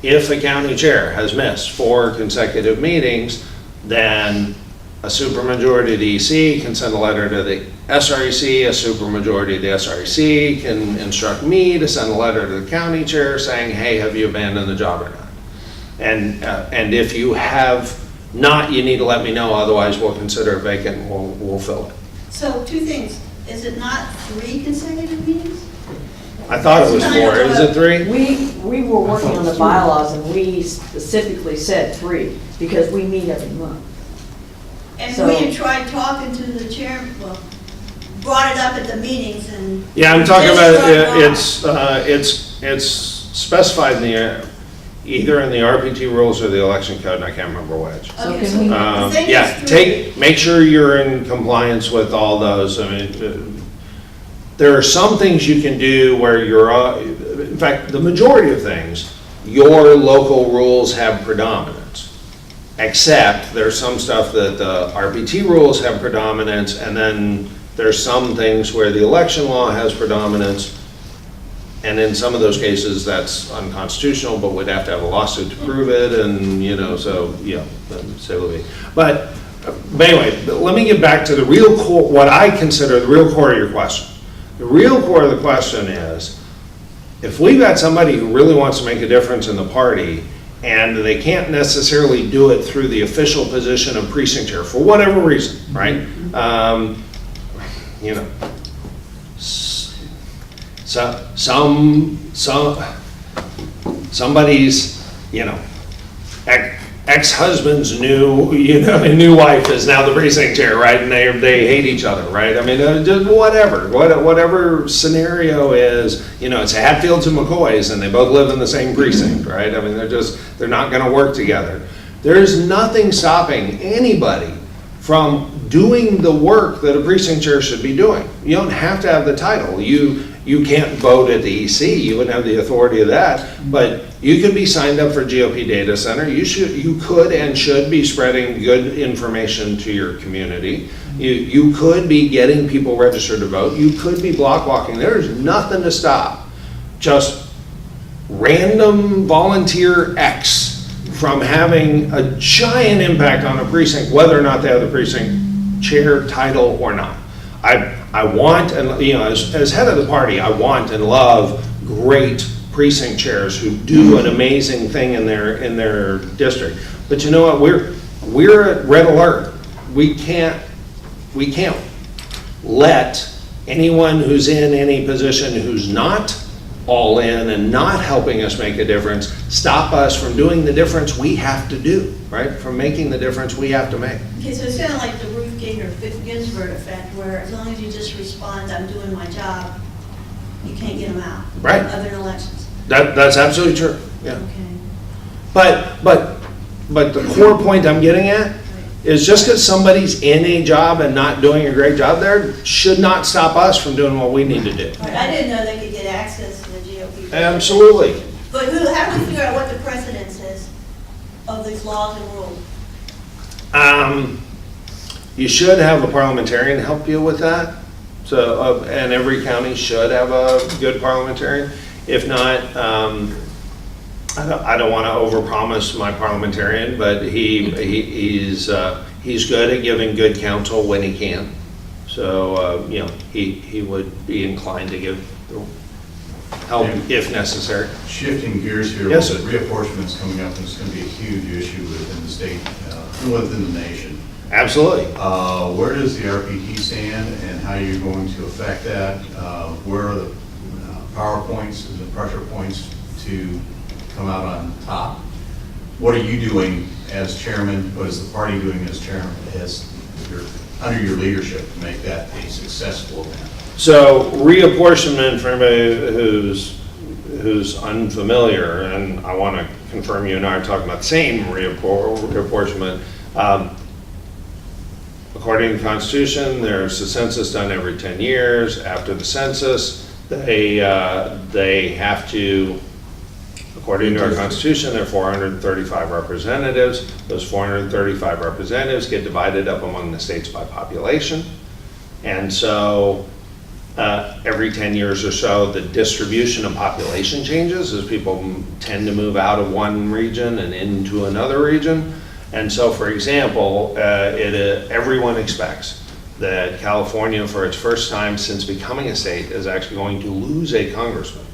If a county chair has missed 4 consecutive meetings, then a supermajority of the EC can send a letter to the SREC, a supermajority of the SREC can instruct me to send a letter to the county chair saying, hey, have you abandoned the job or not? And if you have not, you need to let me know, otherwise we'll consider it vacant and we'll fill it. So 2 things, is it not 3 consecutive meetings? I thought it was 4, is it 3? We were working on the bylaws and we specifically said 3 because we meet every month. And So- we had tried talking to the chair, brought it up at the meetings and. Yeah, I'm talking about, Just it's specified in either in the RPT rules or the election code, and I can't remember which. So Okay, can we- the thing Yeah, is 3. make sure you're in compliance with all those. I mean, there are some things you can do where in fact, the majority of things, your local rules have predominance. Except there's some stuff that the RPT rules have predominance, and then there's some things where the election law has predominance. And in some of those cases, that's unconstitutional, but we'd have to have a lawsuit to prove it, and, so, say what we. But anyway, let me get back to the real core, what I consider the real core of your question. The real core of the question is, if we've got somebody who really wants to make a difference in the party, and they can't necessarily do it through the official position of precinct chair, for whatever reason, right? Somebody's, ex-husband's new wife is now the precinct chair, right? And they hate each other, right? I mean, just whatever scenario is, it's Hatfields and McCoys, and they both live in the same precinct, right? I mean, they're not going to work together. There's nothing stopping anybody from doing the work that a precinct chair should be doing. You don't have to have the title. You can't vote at the EC, you wouldn't have the authority of that, but you could be signed up for GOP Data Center. You could and should be spreading good information to your community. You could be getting people registered to vote. You could be block walking. There's nothing to stop just random volunteer X from having a giant impact on a precinct, whether or not they have the precinct chair title or not. I want, and as head of the party, I want and love great precinct chairs who do an amazing thing in their district. But you know what? We're at red alert. We can't let anyone who's in any position who's not all in and not helping us make a difference stop us from doing the difference we have to do, right? From making the difference we have to make. Okay, so it's kind of like the Ruth Ginsburg effect, where as long as you just respond, I'm doing my job, you can't get them out. Right. Other elections. That's absolutely true. Yeah. Okay. But the core point I'm getting at is just because somebody's in a job and not doing a great job there should not stop us from doing what we need to do. Right, I didn't know they could get access to the GOP. Absolutely. But how do we figure out what the precedence is of these laws and rules? You should have a parliamentarian help you with that. So, and every county should have a good parliamentarian. If not, I don't want to overpromise my parliamentarian, but he's good at giving good counsel when he can. So he would be inclined to give help if necessary. Shifting gears here, Yes, sir. reapportionment's coming up, and it's going to be a huge issue within the state, within the nation. Absolutely. Where does the RPT stand, and how are you going to affect that? Where are the power points and the pressure points to come out on top? What are you doing as chairman? What is the party doing as chairman, under your leadership, to make that a successful event? So reapportionment, for anybody who's unfamiliar, and I want to confirm you and I are talking about the same reapportionment. According to the Constitution, there's a census done every 10 years. After the census, they have to, according to our Constitution, there are 435 representatives. Those 435 representatives get divided up among the states by population. And so every 10 years or so, the distribution of population changes as people tend to move out of one region and into another region. And so, for example, everyone expects that California, for its first time since becoming a state, is actually going to lose a congressman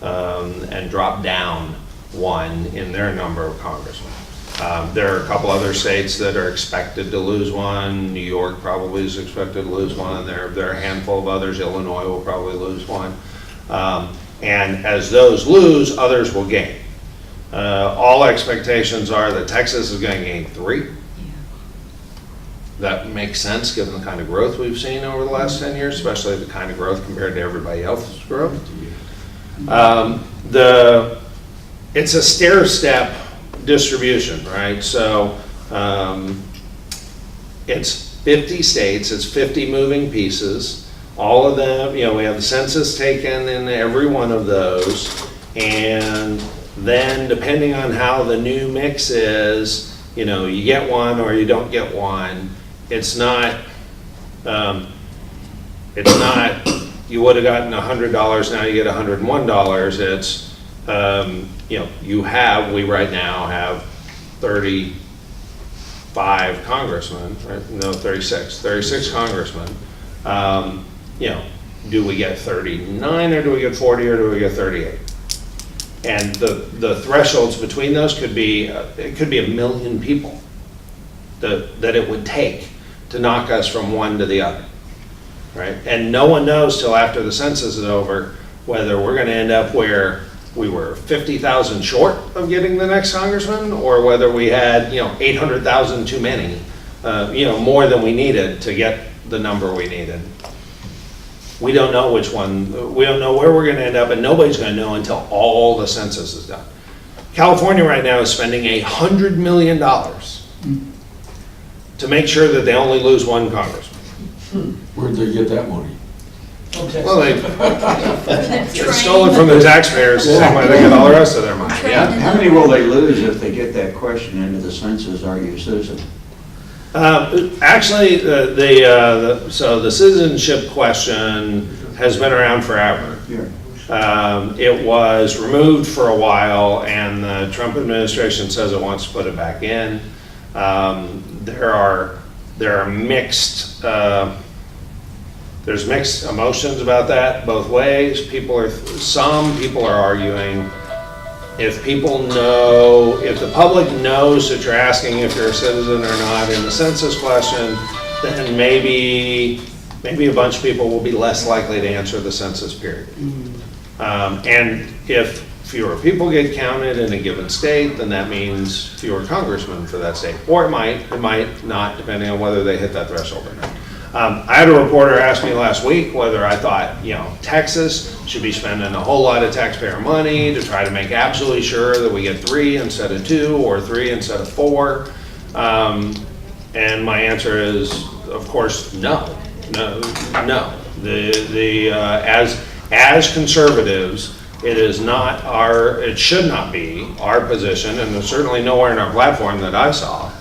and drop down one in their number of congressmen. There are a couple other states that are expected to lose one. New York probably is expected to lose one. There are a handful of others. Illinois will probably lose one. And as those lose, others will gain. All expectations are that Texas is going to gain 3. That makes sense given the kind of growth we've seen over the last 10 years, especially the kind of growth compared to everybody else's growth. It's a stair-step distribution, right? So it's 50 states, it's 50 moving pieces. All of them, we have the census taken in every one of those, and then depending on how the new mix is, you get one or you don't get one. It's not you would have gotten $100, now you get $101. It's, we right now have 35 congressmen, right? No, 36 congressmen. Do we get 39 or do we get 40 or do we get 38? And the thresholds between those could be, it could be 1 million people that it would take to knock us from one to the other, right? And no one knows till after the census is over whether we're going to end up where we were 50,000 short of getting the next congressman, or whether we had, 800,000 too many, more than we needed to get the number we needed. We don't know which one, we don't know where we're gonna end up, and nobody's gonna know until all the census is done. California right now is spending $100 million to make sure that they only lose one congressman. Where'd they get that money? Well, they stole it from the taxpayers, the same way they get all the rest of their money, yeah. How many will they lose if they get that question into the census, are you a citizen? Actually, so the citizenship question has been around forever. It was removed for a while, and the Trump administration says it wants to put it back in. There are mixed, there's mixed emotions about that both ways. Some people are arguing, if the public knows that you're asking if you're a citizen or not in the census question, then maybe a bunch of people will be less likely to answer the census period. And if fewer people get counted in a given state, then that means fewer congressmen for that state. Or it might not, depending on whether they hit that threshold or not. I had a reporter ask me last week whether I thought, Texas should be spending a whole lot of taxpayer money to try to make absolutely sure that we get 3 instead of 2 or 3 instead of 4. And my answer is, of course, no. As conservatives, it should not be our position, and there's certainly nowhere in our platform that I saw.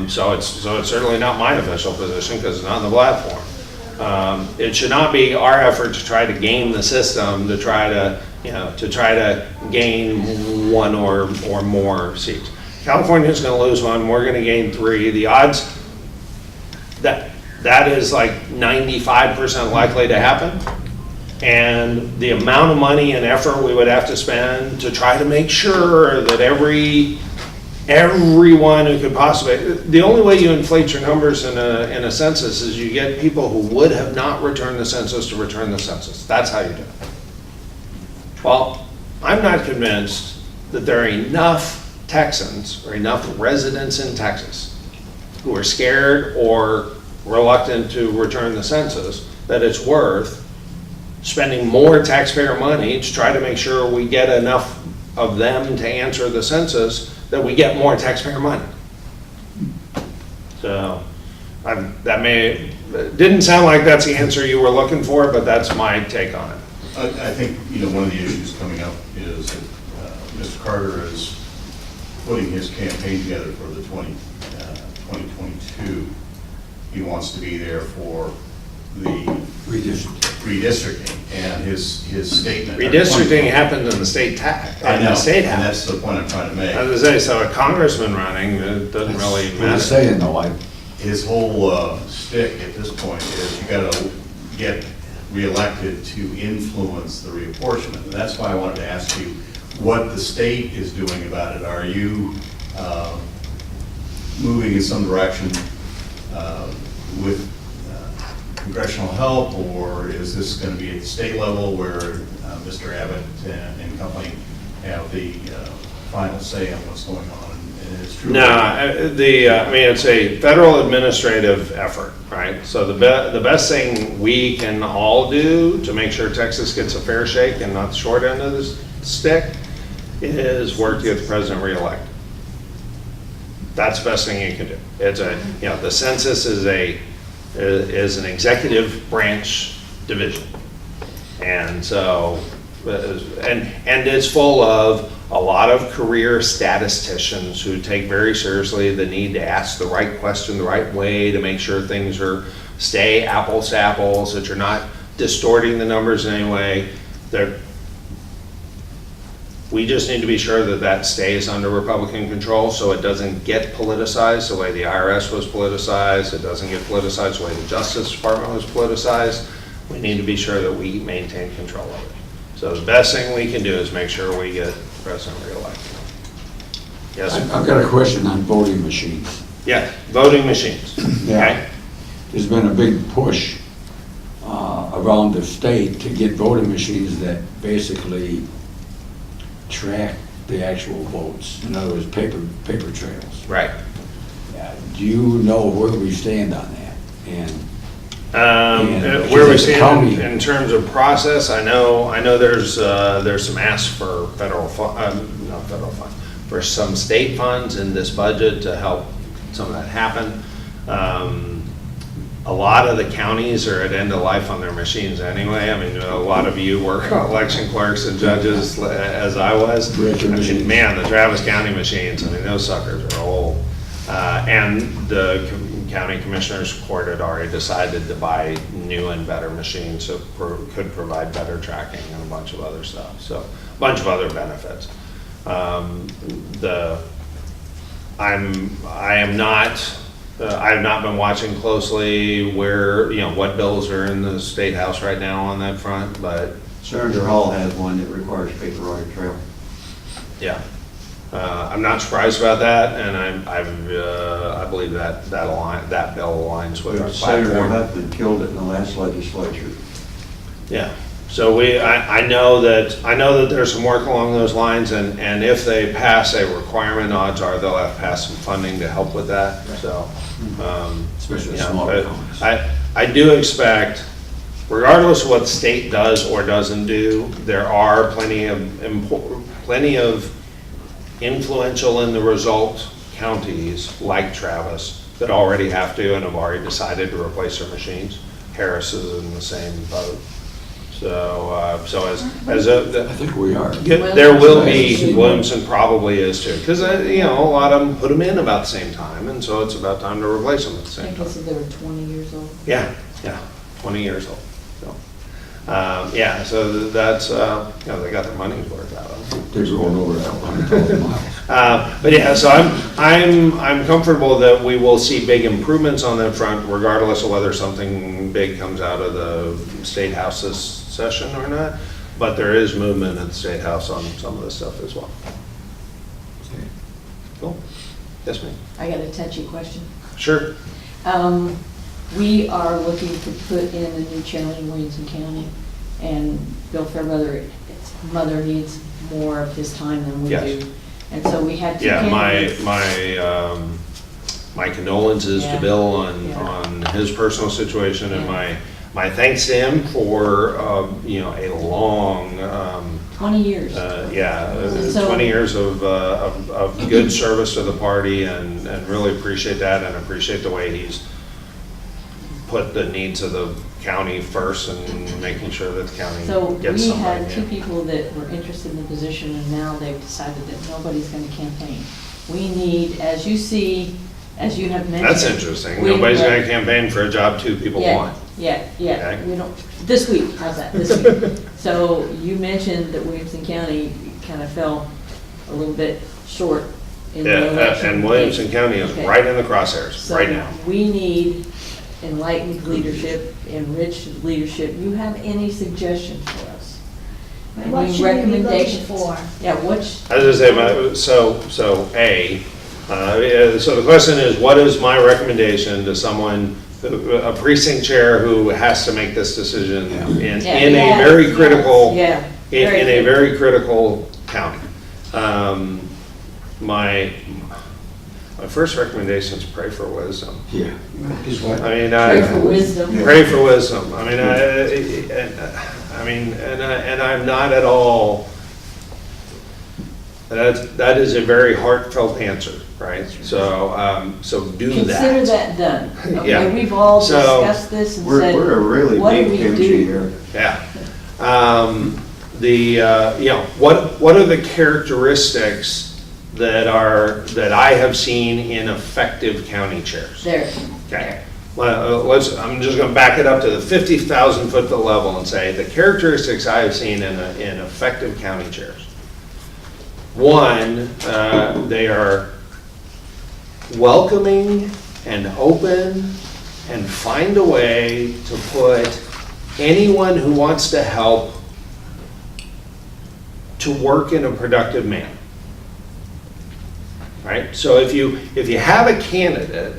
So it's certainly not my official position because it's not in the platform. It should not be our effort to try to game the system to try to gain 1 or more seats. California's going to lose 1. We're going to gain 3. The odds that is like 95% likely to happen. And the amount of money and effort we would have to spend to try to make sure that everyone who could possibly, the only way you inflate your numbers in a census is you get people who would have not returned the census to return the census. That's how you do it. Well, I'm not convinced that there are enough Texans or enough residents in Texas who are scared or reluctant to return the census that it's worth spending more taxpayer money to try to make sure we get enough of them to answer the census that we get more taxpayer money. So didn't sound like that's the answer you were looking for, but that's my take on it. I think, one of the issues coming up is that Mr. Carter is putting his campaign together for the 2022. He wants to be there for the redistricting, and his statement. Redistricting happened in the state tax. I know, and that's the point I'm trying to make. I was going to say, so a congressman running, it doesn't really matter. What I'm saying though, His whole stick at this point is you got to get reelected to influence the reapportionment. And that's why I wanted to ask you what the state is doing about it. Are you moving in some direction with congressional help, or is this going to be at the state level where Mr. Abbott and company have the final say on what's going on? And it's true. No, it's a federal administrative effort, right? So the best thing we can all do to make sure Texas gets a fair shake and not the short end of the stick is work to get the president reelected. That's the best thing you can do. It's the census is an executive branch division. And so, and it's full of a lot of career statisticians who take very seriously the need to ask the right question the right way to make sure things stay apples to apples, that you're not distorting the numbers in any way. We just need to be sure that stays under Republican control so it doesn't get politicized the way the IRS was politicized. It doesn't get politicized the way the Justice Department was politicized. We need to be sure that we maintain control of it. So the best thing we can do is make sure we get the president reelected. Yes, sir? I've got a question on voting machines. Yeah, voting machines. Yeah. Okay. There's been a big push around the state to get voting machines that basically track the actual votes. In other words, paper trails. Right. Do you know where we stand on that? And Where we because the stand county- in terms of process, I know there's some asks for not federal funds, for some state funds in this budget to help some of that happen. A lot of the counties are at end of life on their machines anyway. I mean, a lot of you were election clerks and judges, as I was. I mean, man, the Travis County machines, I mean, those suckers are old. And the county commissioners court had already decided to buy new and better machines that could provide better tracking and a bunch of other stuff. So, a bunch of other benefits. I have not been watching closely where, what bills are in the State House right now on that front, but Senator Hall has one that requires paper audit trail. yeah. I'm not surprised about that, and I believe that bill aligns with our Senator platform. Huffman killed it in the last legislature. Yeah, so I know that there's some work along those lines, and if they pass a requirement, odds are they'll have to pass some funding to help with that, so. Especially Yeah, smaller but counties. I do expect, regardless of what the state does or doesn't do, there are plenty of influential in the result counties like Travis that already have to and have already decided to replace their machines. Harris is in the same boat. So I think we are. there will be, Williamson probably is too, because a lot of them put them in about the same time, and so it's about time to replace them at the I same think time. they said they were 20 years old. Yeah, 20 years old. So, so that's they got their money's worth out of them. They're going over that 112 miles. But yeah, so I'm comfortable that we will see big improvements on that front, regardless of whether something big comes out of the State House this session or not. But there is movement at the State House on some of this stuff as well. Cool. Yes, ma'am. I got a touchy question. Sure. We are looking to put in a new chairman in Williamson County, and Bill Fairbrother, his mother needs more of his time than we Yes. do. And so we had two Yeah, candidates. my condolences to Yeah. Bill on his personal situation, and my thanks to him for a long 20 years. 20 years of good service to the party, and really appreciate that, and appreciate the way he's put the needs of the county first and making sure that the county So gets we somebody. had two people that were interested in the position, and now they've decided that nobody's going to campaign. We need, as you see, as you have mentioned. That's interesting. we- Nobody's going to campaign for a job two people want. Yeah, Okay. we don't, this week, how's that, this week? So you mentioned that Williamson County kind of fell a little bit short in the Yeah, election. and Williamson County is Okay. right in the crosshairs, So right now. we need enlightened leadership, enriched leadership. You have any suggestions for us? What Any should we be looking recommendations? for? Yeah, As I say, so the question is, what is my recommendation to someone, a precinct chair who has to make this decision in a very critical, Yeah. in a very critical county? My first recommendation is pray for wisdom. Yeah. Is what? I mean, Pray for wisdom. Pray for wisdom. I mean, and I'm not at all. That is a very heartfelt answer, right? So, do that. Consider that done. Okay, Yeah. we've all So, discussed this and We're said, a really what do big we kimchi do? here. Yeah. What are the characteristics that I have seen in effective county chairs? There. Okay. Well, I'm just going to back it up to the 50,000 foot level and say the characteristics I have seen in effective county chairs. One, they are welcoming and open and find a way to put anyone who wants to help to work in a productive manner. Right? So if you have a candidate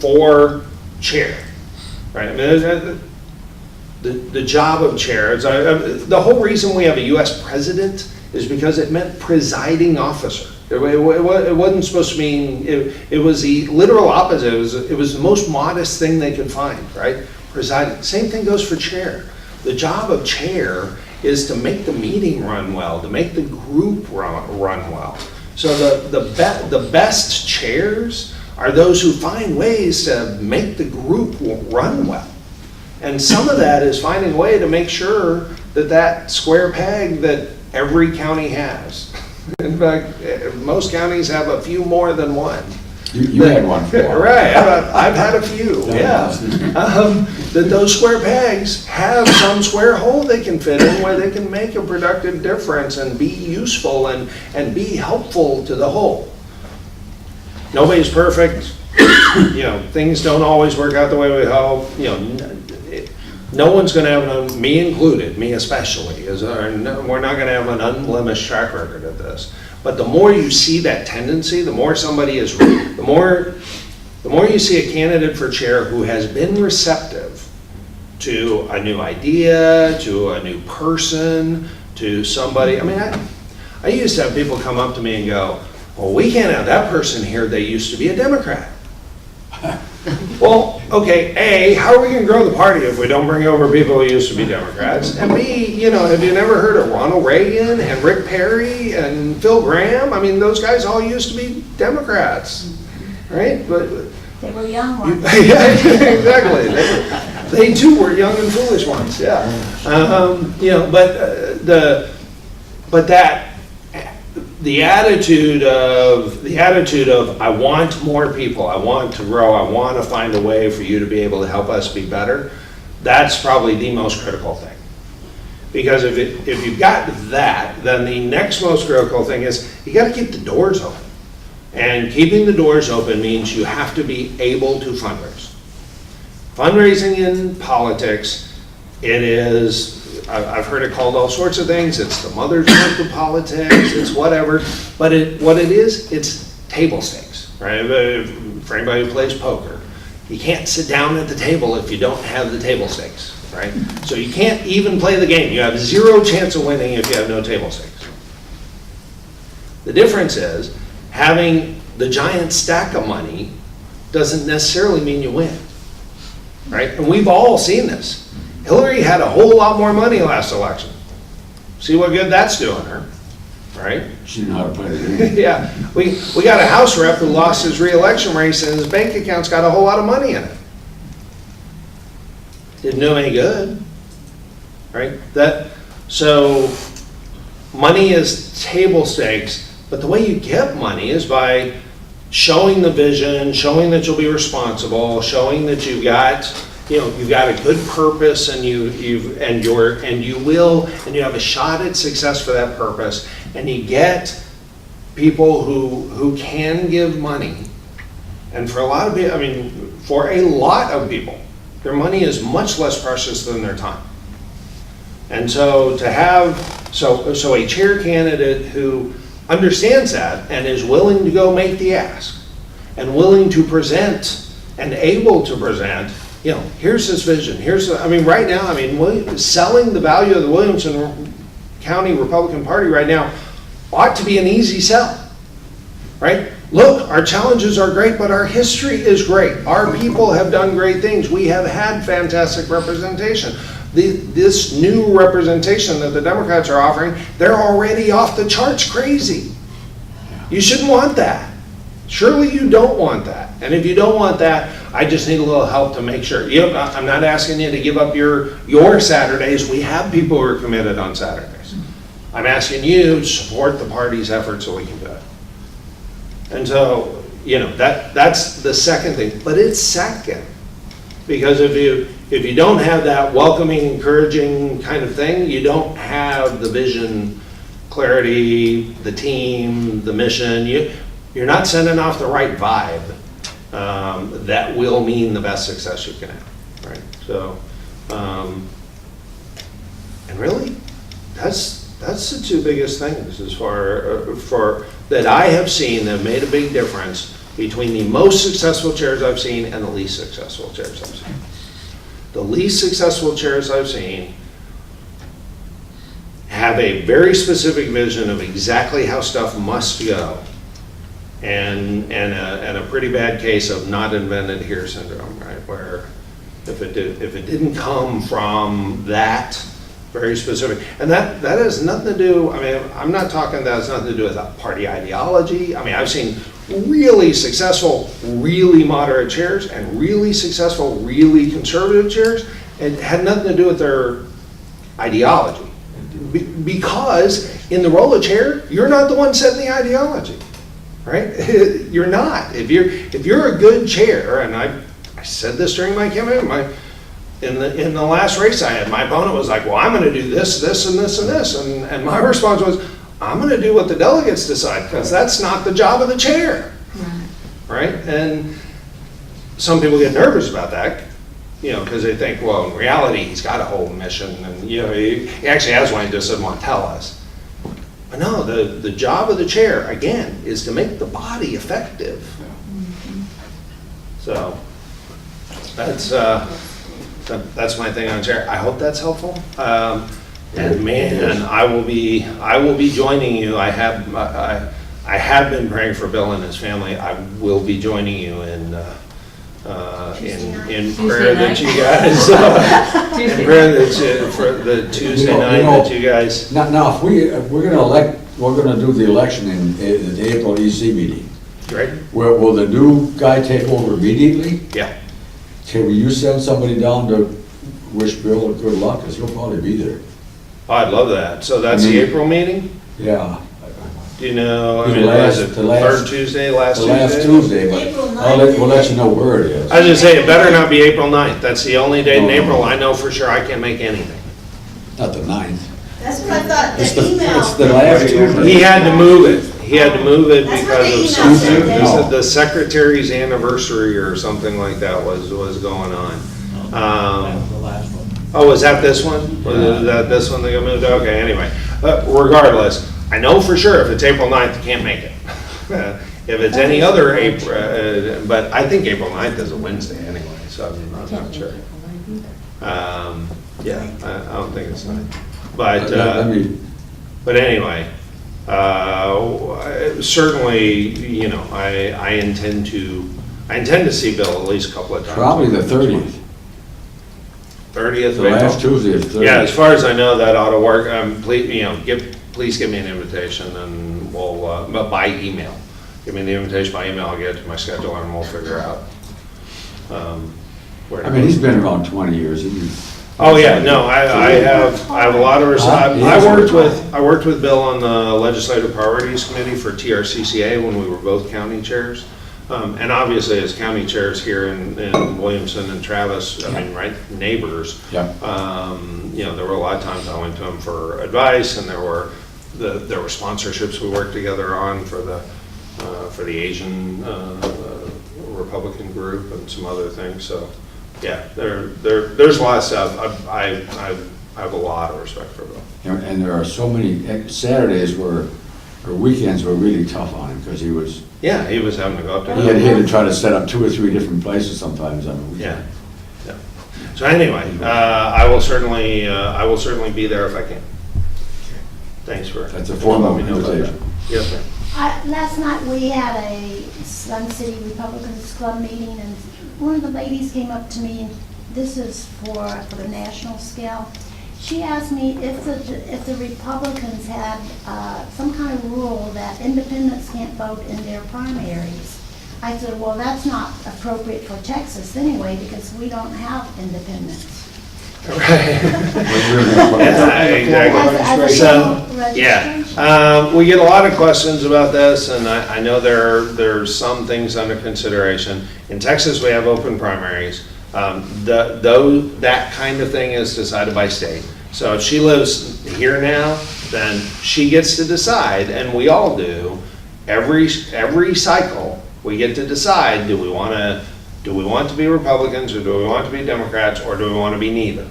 for chair, right? I mean, the job of chair is the whole reason we have a U.S. president is because it meant presiding officer. It wasn't supposed to mean, it was the literal opposite. It was the most modest thing they could find, right? Presiding. Same thing goes for chair. The job of chair is to make the meeting run well, to make the group run well. So the best chairs are those who find ways to make the group run well. And some of that is finding a way to make sure that that square peg that every county has. In fact, most counties have a few more than one. You had one for a while. Right, I've had a few, yeah. That those square pegs have some square hole they can fit in where they can make a productive difference and be useful and be helpful to the whole. Nobody's perfect, you know, things don't always work out the way we hope, you know, no one's gonna have, me included, me especially, we're not gonna have an unblemished track record of this. But the more you see that tendency, the more somebody is, the more you see a candidate for chair who has been receptive to a new idea, to a new person, to somebody. I mean, I used to have people come up to me and go, well, we can't have that person here, they used to be a Democrat. Well, okay, A, how are we gonna grow the party if we don't bring over people who used to be Democrats? And B, you know, have you never heard of Ronald Reagan and Rick Perry and Phil Gramm? I mean, those guys all used to be Democrats, right? But They were young ones. yeah, exactly. They too were young and foolish ones, yeah. You know, but the attitude of I want more people, I want to grow, I want to find a way for you to be able to help us be better, that's probably the most critical thing. Because if you've got that, then the next most critical thing is you got to keep the doors open. And keeping the doors open means you have to be able to fundraise. Fundraising in politics, it is, I've heard it called all sorts of things. It's the mother's milk of politics, it's whatever. But what it is, it's table stakes, right? For anybody who plays poker, you can't sit down at the table if you don't have the table stakes, right? So you can't even play the game. You have zero chance of winning if you have no table stakes. The difference is, having the giant stack of money doesn't necessarily mean you win, right? And we've all seen this. Hillary had a whole lot more money last election. See what good that's doing her, right? She didn't know how to play the game. Yeah, we got a House rep who lost his re-election race and his bank account's got a whole lot of money in it. Didn't do him any good, right? So money is table stakes. But the way you get money is by showing the vision, showing that you'll be responsible, showing that you've got a good purpose and you have a shot at success for that purpose, and you get people who can give money. And for a lot of people, their money is much less precious than their time. And so to have a chair candidate who understands that and is willing to go make the ask and willing to present and able to present, you know, here's this vision, right now, selling the value of the Williamson County Republican Party right now ought to be an easy sell, right? Look, our challenges are great, but our history is great. Our people have done great things. We have had fantastic representation. This new representation that the Democrats are offering, they're already off the charts crazy. You shouldn't want that. Surely you don't want that. And if you don't want that, I just need a little help to make sure. I'm not asking you to give up your Saturdays. We have people who are committed on Saturdays. I'm asking you to support the party's efforts so we can do it. And so, you know, that's the second thing. But it's second. Because if you don't have that welcoming, encouraging kind of thing, you don't have the vision, clarity, the team, the mission. You're not sending off the right vibe that will mean the best success you can have, right? So, and really, that's the two biggest things as for that I have seen that have made a big difference between the most successful chairs I've seen and the least successful chairs I've seen. The least successful chairs I've seen have a very specific vision of exactly how stuff must go, and a pretty bad case of not invented here syndrome, right? Where if it didn't come from that very specific, and that has nothing to do, I mean, I'm not talking, that has nothing to do with a party ideology. I mean, I've seen really successful, really moderate chairs and really successful, really conservative chairs, and it had nothing to do with their ideology. Because in the role of chair, you're not the one setting the ideology, right? You're not. If you're a good chair, and I said this during my campaign, in the last race I had, my opponent was like, well, I'm going to do this, this, and this, and this. And my response was, I'm going to do what the delegates decide, because that's not the job of the chair. Right? And some people get nervous about that, because they think, well, in reality, he's got a whole mission. And, he actually has one, he just doesn't want to tell us. But no, the job of the chair, again, is to make the body effective. So that's my thing on chair. I hope that's helpful. And man, I will be joining you. I have been praying for Bill and his family. I will be joining you in prayer that you guys in prayer that for the Tuesday night that you guys. Now, if we're gonna do the election in the April EC meeting. Right. Will the new guy take over immediately? Yeah. Can you send somebody down to wish Bill good luck, because he'll probably be there. Oh, I'd love that. So that's the April meeting? Yeah. Do you know, I The mean, last- is it the last- third Tuesday, last The Tuesday? last Tuesday, but April we'll let you know where it is. I was just saying, it better not be April 9th. That's the only day in No. April I know for sure I can't make anything. Not the 9th. That's what I thought, It's the email. it's the last Tuesday. He had to move it. He had to move it That's what because the of email something. said. He said the secretary's anniversary or something like that was going on. Oh, was that this one? Was that this one that got moved? Okay, anyway. Regardless, I know for sure if it's April 9th, I can't make it. If it's any other April, but I think April 9th is a Wednesday anyway, so I'm not sure. Yeah, I don't think it's 9th. But anyway, certainly, I intend to see Bill at least a couple of times. Probably the 30th. 30th of The last April? Tuesday is 30th. Yeah, as far as I know, that ought to work. Please give me an invitation, and we'll, but by email. Give me the invitation by email, I'll get it to my scheduler, and we'll figure out where to I mean, go. he's been around 20 years. Oh, yeah, no, I have a lot of respect. I worked with Bill on the Legislative Priorities Committee for TRCCA when we were both county chairs. And obviously, as county chairs here in Williamson and Travis, I mean, right, neighbors. Yeah. There were a lot of times I went to him for advice, and there were sponsorships we worked together on for the Asian Republican group and some other things. So, yeah, there's a lot of stuff. I have a lot of respect for Bill. And there are so many Saturdays or weekends were really tough on him, because he was having to go up to. He had to try to set up 2 or 3 different places sometimes on the weekend. Yeah. So anyway, I will certainly be there if I can. Thanks for. That's a formal letting me know about that. invitation. Yes, ma'am. Last night, we had a Sun City Republicans Club meeting, and one of the ladies came up to me, and this is for the national scale. She asked me if the Republicans had some kind of rule that independents can't vote in their primaries. I said, well, that's not appropriate for Texas anyway, because we don't have independents. Right. As a So, formal registration. yeah, we get a lot of questions about this, and I know there's some things under consideration. In Texas, we have open primaries. That kind of thing is decided by state. So if she lives here now, then she gets to decide, and we all do. Every cycle, we get to decide: do we want to be Republicans, or do we want to be Democrats, or do we want to be neither?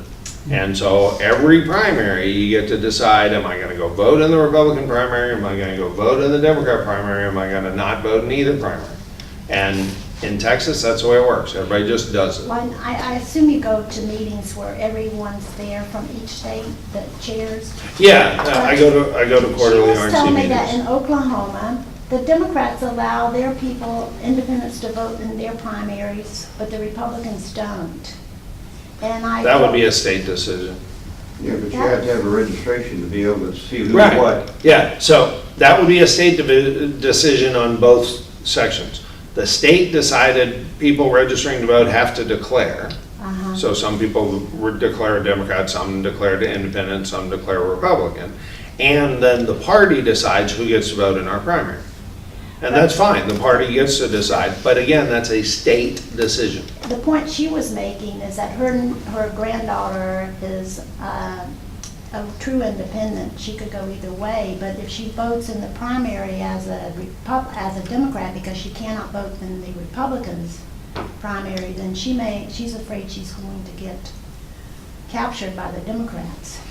And so every primary, you get to decide: am I going to go vote in the Republican primary? Am I going to go vote in the Democrat primary? Am I going to not vote in either primary? And In Texas, that's the way it works. Everybody just does it. Well, I assume you go to meetings where everyone's there from each state, the chairs. Yeah, I go to quarterly She was RNC telling me that meetings. in Oklahoma, the Democrats allow their people, independents, to vote in their primaries, but the Republicans don't. And I. That would be a state decision. Yeah, but you have to have a registration to be able to see who's Right. what. Yeah, so that would be a state decision on both sections. The state decided people registering to vote have to declare. Uh-huh. So some people declare Democrat, some declare independent, some declare Republican. And then the party decides who gets to vote in our primary. And that's fine, the party gets to decide, but again, that's a state decision. The point she was making is that her granddaughter is a true independent. She could go either way, but if she votes in the primary as a Democrat, because she cannot vote in the Republicans' primary, then she's afraid she's going to get captured by the Democrats.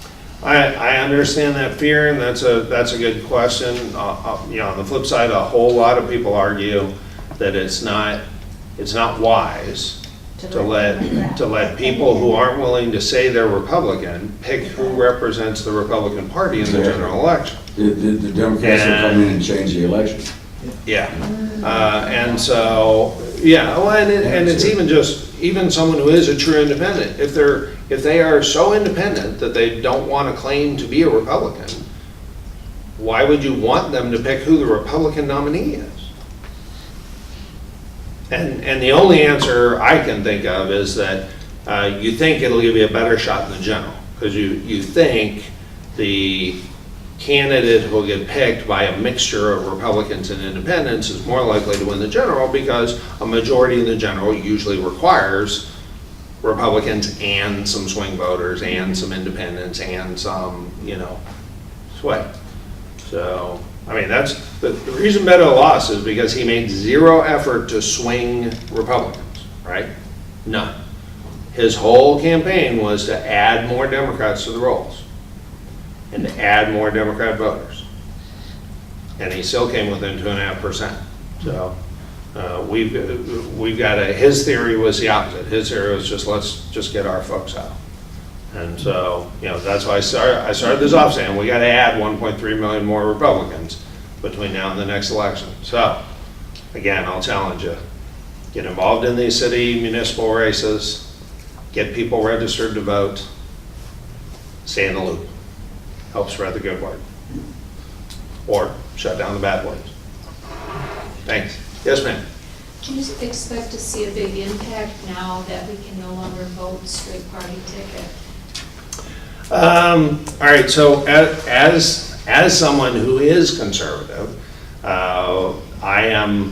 I understand that fear, and that's a good question. You know, on the flip side, a whole lot of people argue that it's not wise to let people who aren't willing to say they're Republican pick who represents the Republican Party in the general election. The Democrats will come in and change the election. Yeah, and so, yeah, well, and it's even someone who is a true independent, if they are so independent that they don't want to claim to be a Republican, why would you want them to pick who the Republican nominee is? And the only answer I can think of is that you think it'll give you a better shot in the general, because you think the candidate who will get picked by a mixture of Republicans and independents is more likely to win the general, because a majority in the general usually requires Republicans and some swing voters and some independents and some, sway. So, I mean, that's the reason Beto lost is because he made zero effort to swing Republicans, right? None. His whole campaign was to add more Democrats to the rolls and to add more Democrat voters. And he still came within 2.5%. So we've got his theory was the opposite. His theory was let's just get our folks out. And so, that's why I started this off saying we got to add 1.3 million more Republicans between now and the next election. So, again, I'll challenge you. Get involved in these city municipal races, get people registered to vote, stay in the loop. Help spread the good word. Or shut down the bad words. Thanks. Yes, ma'am. Do you expect to see a big impact now that we can no longer vote straight party ticket? All right, so as someone who is conservative, I am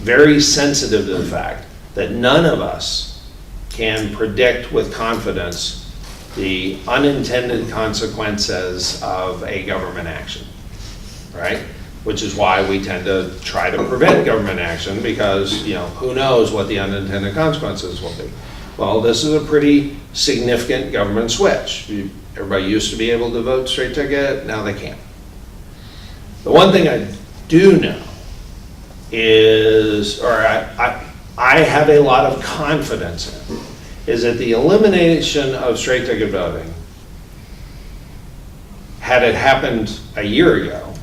very sensitive to the fact that none of us can predict with confidence the unintended consequences of a government action, right? Which is why we tend to try to prevent government action, because, who knows what the unintended consequences will be. Well, this is a pretty significant government switch. Everybody used to be able to vote straight ticket, now they can't. The one thing I do know is, or I have a lot of confidence in, is that the elimination of straight ticket voting, had it happened a year ago,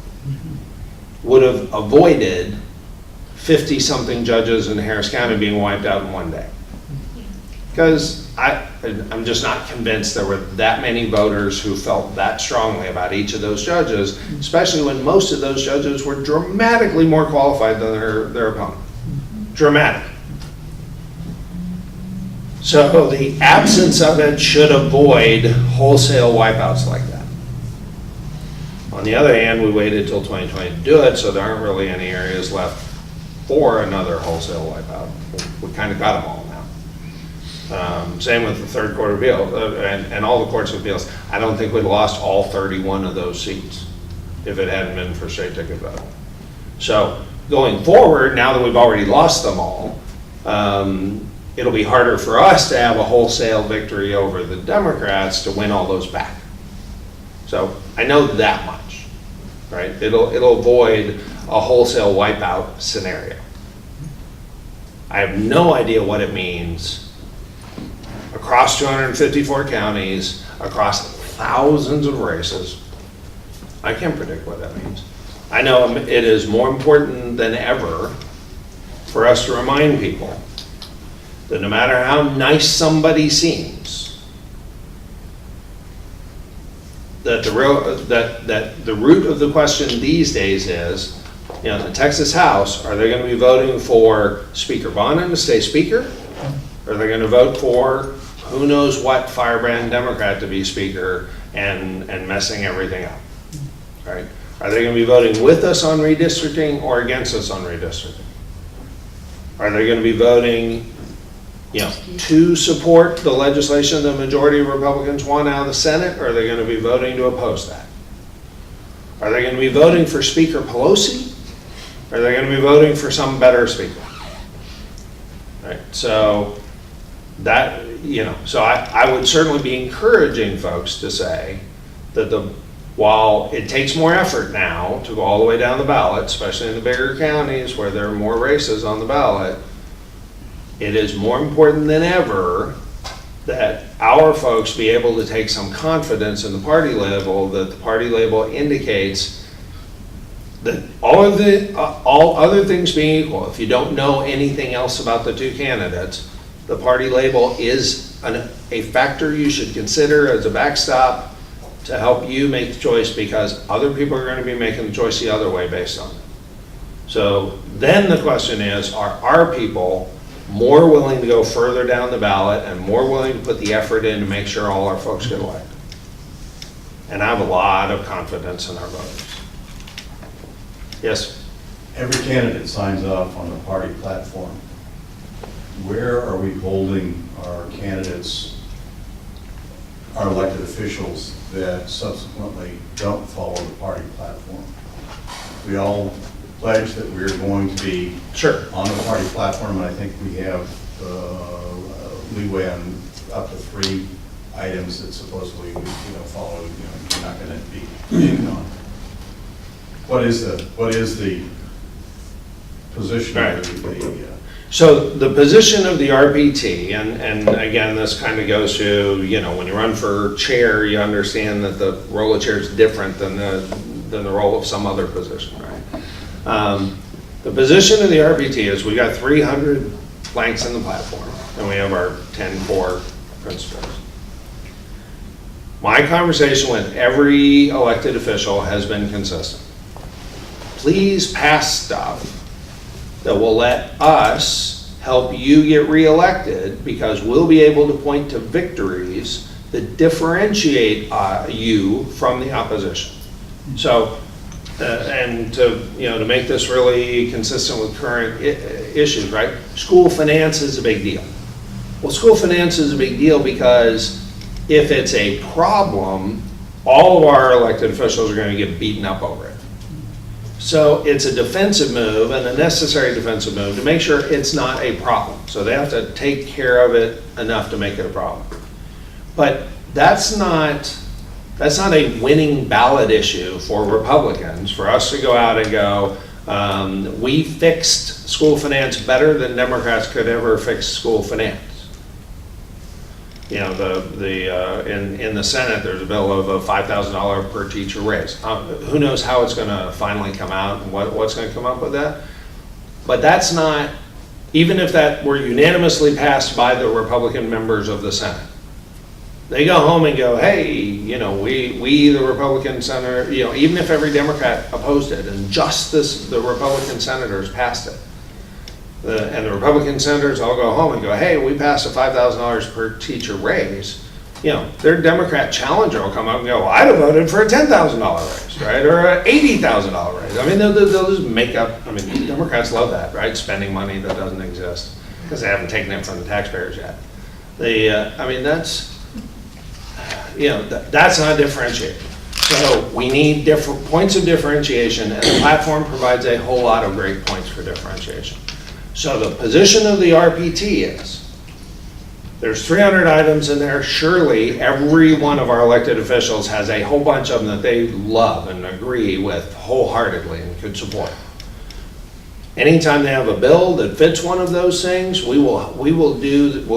would have avoided 50-something judges in Harris County being wiped out in one day. Because I'm just not convinced there were that many voters who felt that strongly about each of those judges, especially when most of those judges were dramatically more qualified than their opponent. Dramatic. So the absence of it should avoid wholesale wipeouts like that. On the other hand, we waited till 2020 to do it, so there aren't really any areas left for another wholesale wipeout. We kind of got them all now. Same with the third court of appeals and all the courts of appeals. I don't think we'd lost all 31 of those seats if it hadn't been for straight ticket voting. So going forward, now that we've already lost them all, it'll be harder for us to have a wholesale victory over the Democrats to win all those back. So I know that much, right? It'll avoid a wholesale wipeout scenario. I have no idea what it means across 254 counties, across thousands of races. I can't predict what that means. I know it is more important than ever for us to remind people that no matter how nice somebody seems, that the root of the question these days is, you know, the Texas House, are they going to be voting for Speaker Bonin to stay Speaker? Or are they going to vote for who knows what firebrand Democrat to be Speaker and messing everything up, right? Are they going to be voting with us on redistricting or against us on redistricting? Are they going to be voting, you know, to support the legislation the majority of Republicans want out of the Senate, or are they going to be voting to oppose that? Are they going to be voting for Speaker Pelosi? Or are they going to be voting for some better speaker? Right, so that, you know, so I would certainly be encouraging folks to say that while it takes more effort now to go all the way down the ballot, especially in the bigger counties where there are more races on the ballot, it is more important than ever that our folks be able to take some confidence in the party label, that the party label indicates that all other things being equal, if you don't know anything else about the two candidates, the party label is a factor you should consider as a backstop to help you make the choice, because other people are going to be making the choice the other way based on it. So then the question is, are our people more willing to go further down the ballot and more willing to put the effort in to make sure all our folks get elected? And I have a lot of confidence in our voters. Yes? Every candidate signs off on the party platform. Where are we holding our candidates, our elected officials that subsequently don't follow the party platform? We all pledge that we're going to be on the party platform, and I think we have leeway on up to 3 items that supposedly we follow. You're not going to be being on. What is the position of the So the position of the RPT, and again, this kind of goes to, when you run for chair, you understand that the role of chair is different than the role of some other position, right? The position of the RPT is we got 300 planks in the platform, and we have our 10 core principles. My conversation with every elected official has been consistent. Please pass stuff that will let us help you get reelected, because we'll be able to point to victories that differentiate you from the opposition. So, and to make this really consistent with current issues, right? School finance is a big deal. Well, school finance is a big deal because if it's a problem, all of our elected officials are going to get beaten up over it. So it's a defensive move, and a necessary defensive move, to make sure it's not a problem. So they have to take care of it enough to make it a problem. But that's not a winning ballot issue for Republicans, for us to go out and go, we fixed school finance better than Democrats could ever fix school finance. In the Senate, there's a bill of a $5,000 per teacher raise. Who knows how it's going to finally come out and what's going to come up with that? But that's not, even if that were unanimously passed by the Republican members of the Senate, they go home and go, hey, we the Republican senator, even if every Democrat opposed it and just the Republican senators passed it, and the Republican senators all go home and go, hey, we passed a $5,000 per teacher raise, their Democrat challenger will come up and go, well, I'd have voted for a $10,000 raise, right? Or an $80,000 raise. I mean, they'll just make up, Democrats love that, right? Spending money that doesn't exist because they haven't taken it from the taxpayers yet. That's not differentiating. So we need different points of differentiation, and the platform provides a whole lot of great points for differentiation. So the position of the RPT is, there's 300 items in there. Surely every one of our elected officials has a whole bunch of them that they love and agree with wholeheartedly and could support. Anytime they have a bill that fits one of those things, we'll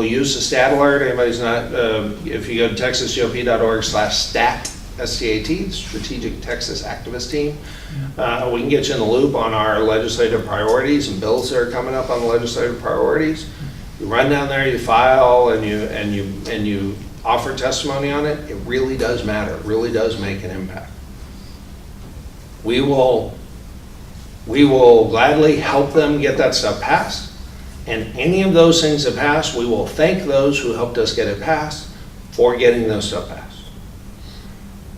use the stat alert. Anybody's not, if you go to texasgop.org/STAT, S-T-A-T, the Strategic Texas Activist Team, we can get you in the loop on our legislative priorities and bills that are coming up on the legislative priorities. You run down there, you file, and you offer testimony on it. It really does matter. It really does make an impact. We will gladly help them get that stuff passed. And any of those things that pass, we will thank those who helped us get it passed for getting those stuff passed.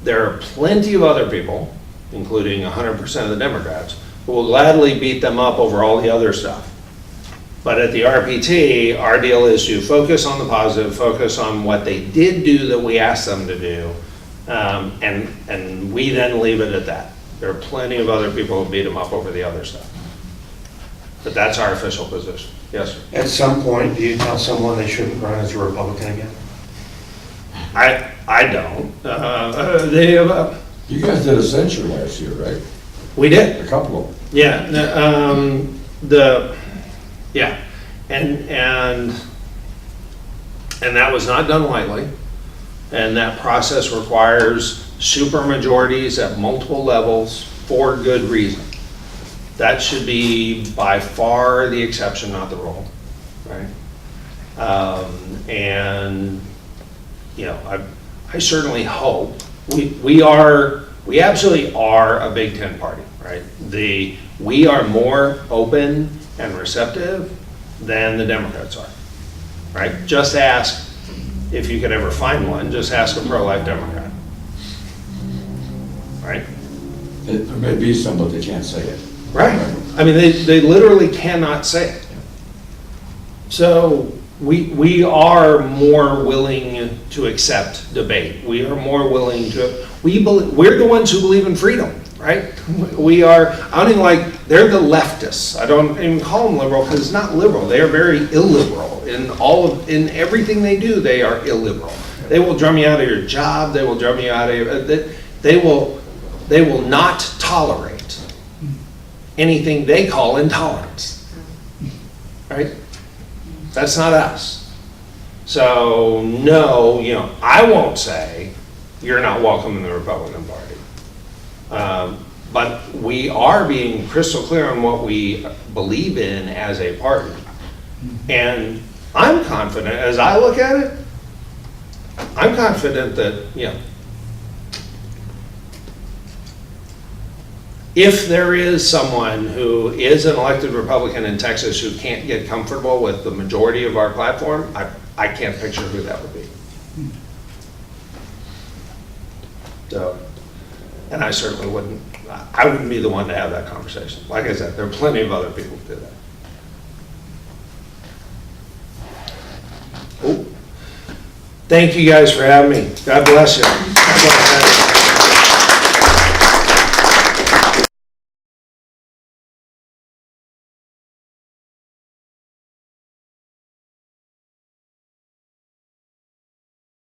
There are plenty of other people, including 100% of the Democrats, who will gladly beat them up over all the other stuff. But at the RPT, our deal is to focus on the positive, focus on what they did do that we asked them to do, and we then leave it at that. There are plenty of other people who beat them up over the other stuff. But that's our official position. Yes, sir. At some point, do you tell someone they shouldn't run as a Republican again? I don't. You guys did a censure last year, right? We did. A couple of them. Yeah, and that was not done lightly, and that process requires super majorities at multiple levels for good reason. That should be by far the exception, not the rule, right? And you know, I certainly hope we absolutely are a Big Ten party, right? We are more open and receptive than the Democrats are, right? Just ask, if you could ever find one, just ask a pro-life Democrat, right? There may be some, but they can't say it. Right. I mean, they literally cannot say it. So we are more willing to accept debate. We are more willing to, we're the ones who believe in freedom, right? We are, I don't even like, they're the leftists. I don't even call them liberal because it's not liberal. They are very illiberal. In everything they do, they are illiberal. They will drum you out of your job. They will drum you out of, they will not tolerate anything they call intolerance, right? That's not us. So no, you know, I won't say you're not welcome in the Republican Party. But we are being crystal clear on what we believe in as a party. And I'm confident, as I look at it, I'm confident that, you know, if there is someone who is an elected Republican in Texas who can't get comfortable with the majority of our platform, I can't picture who that would be. So, and I certainly wouldn't, I wouldn't be the one to have that conversation. Like I said, there are plenty of other people who do that. Oh, thank you guys for having me. God bless you. God bless you.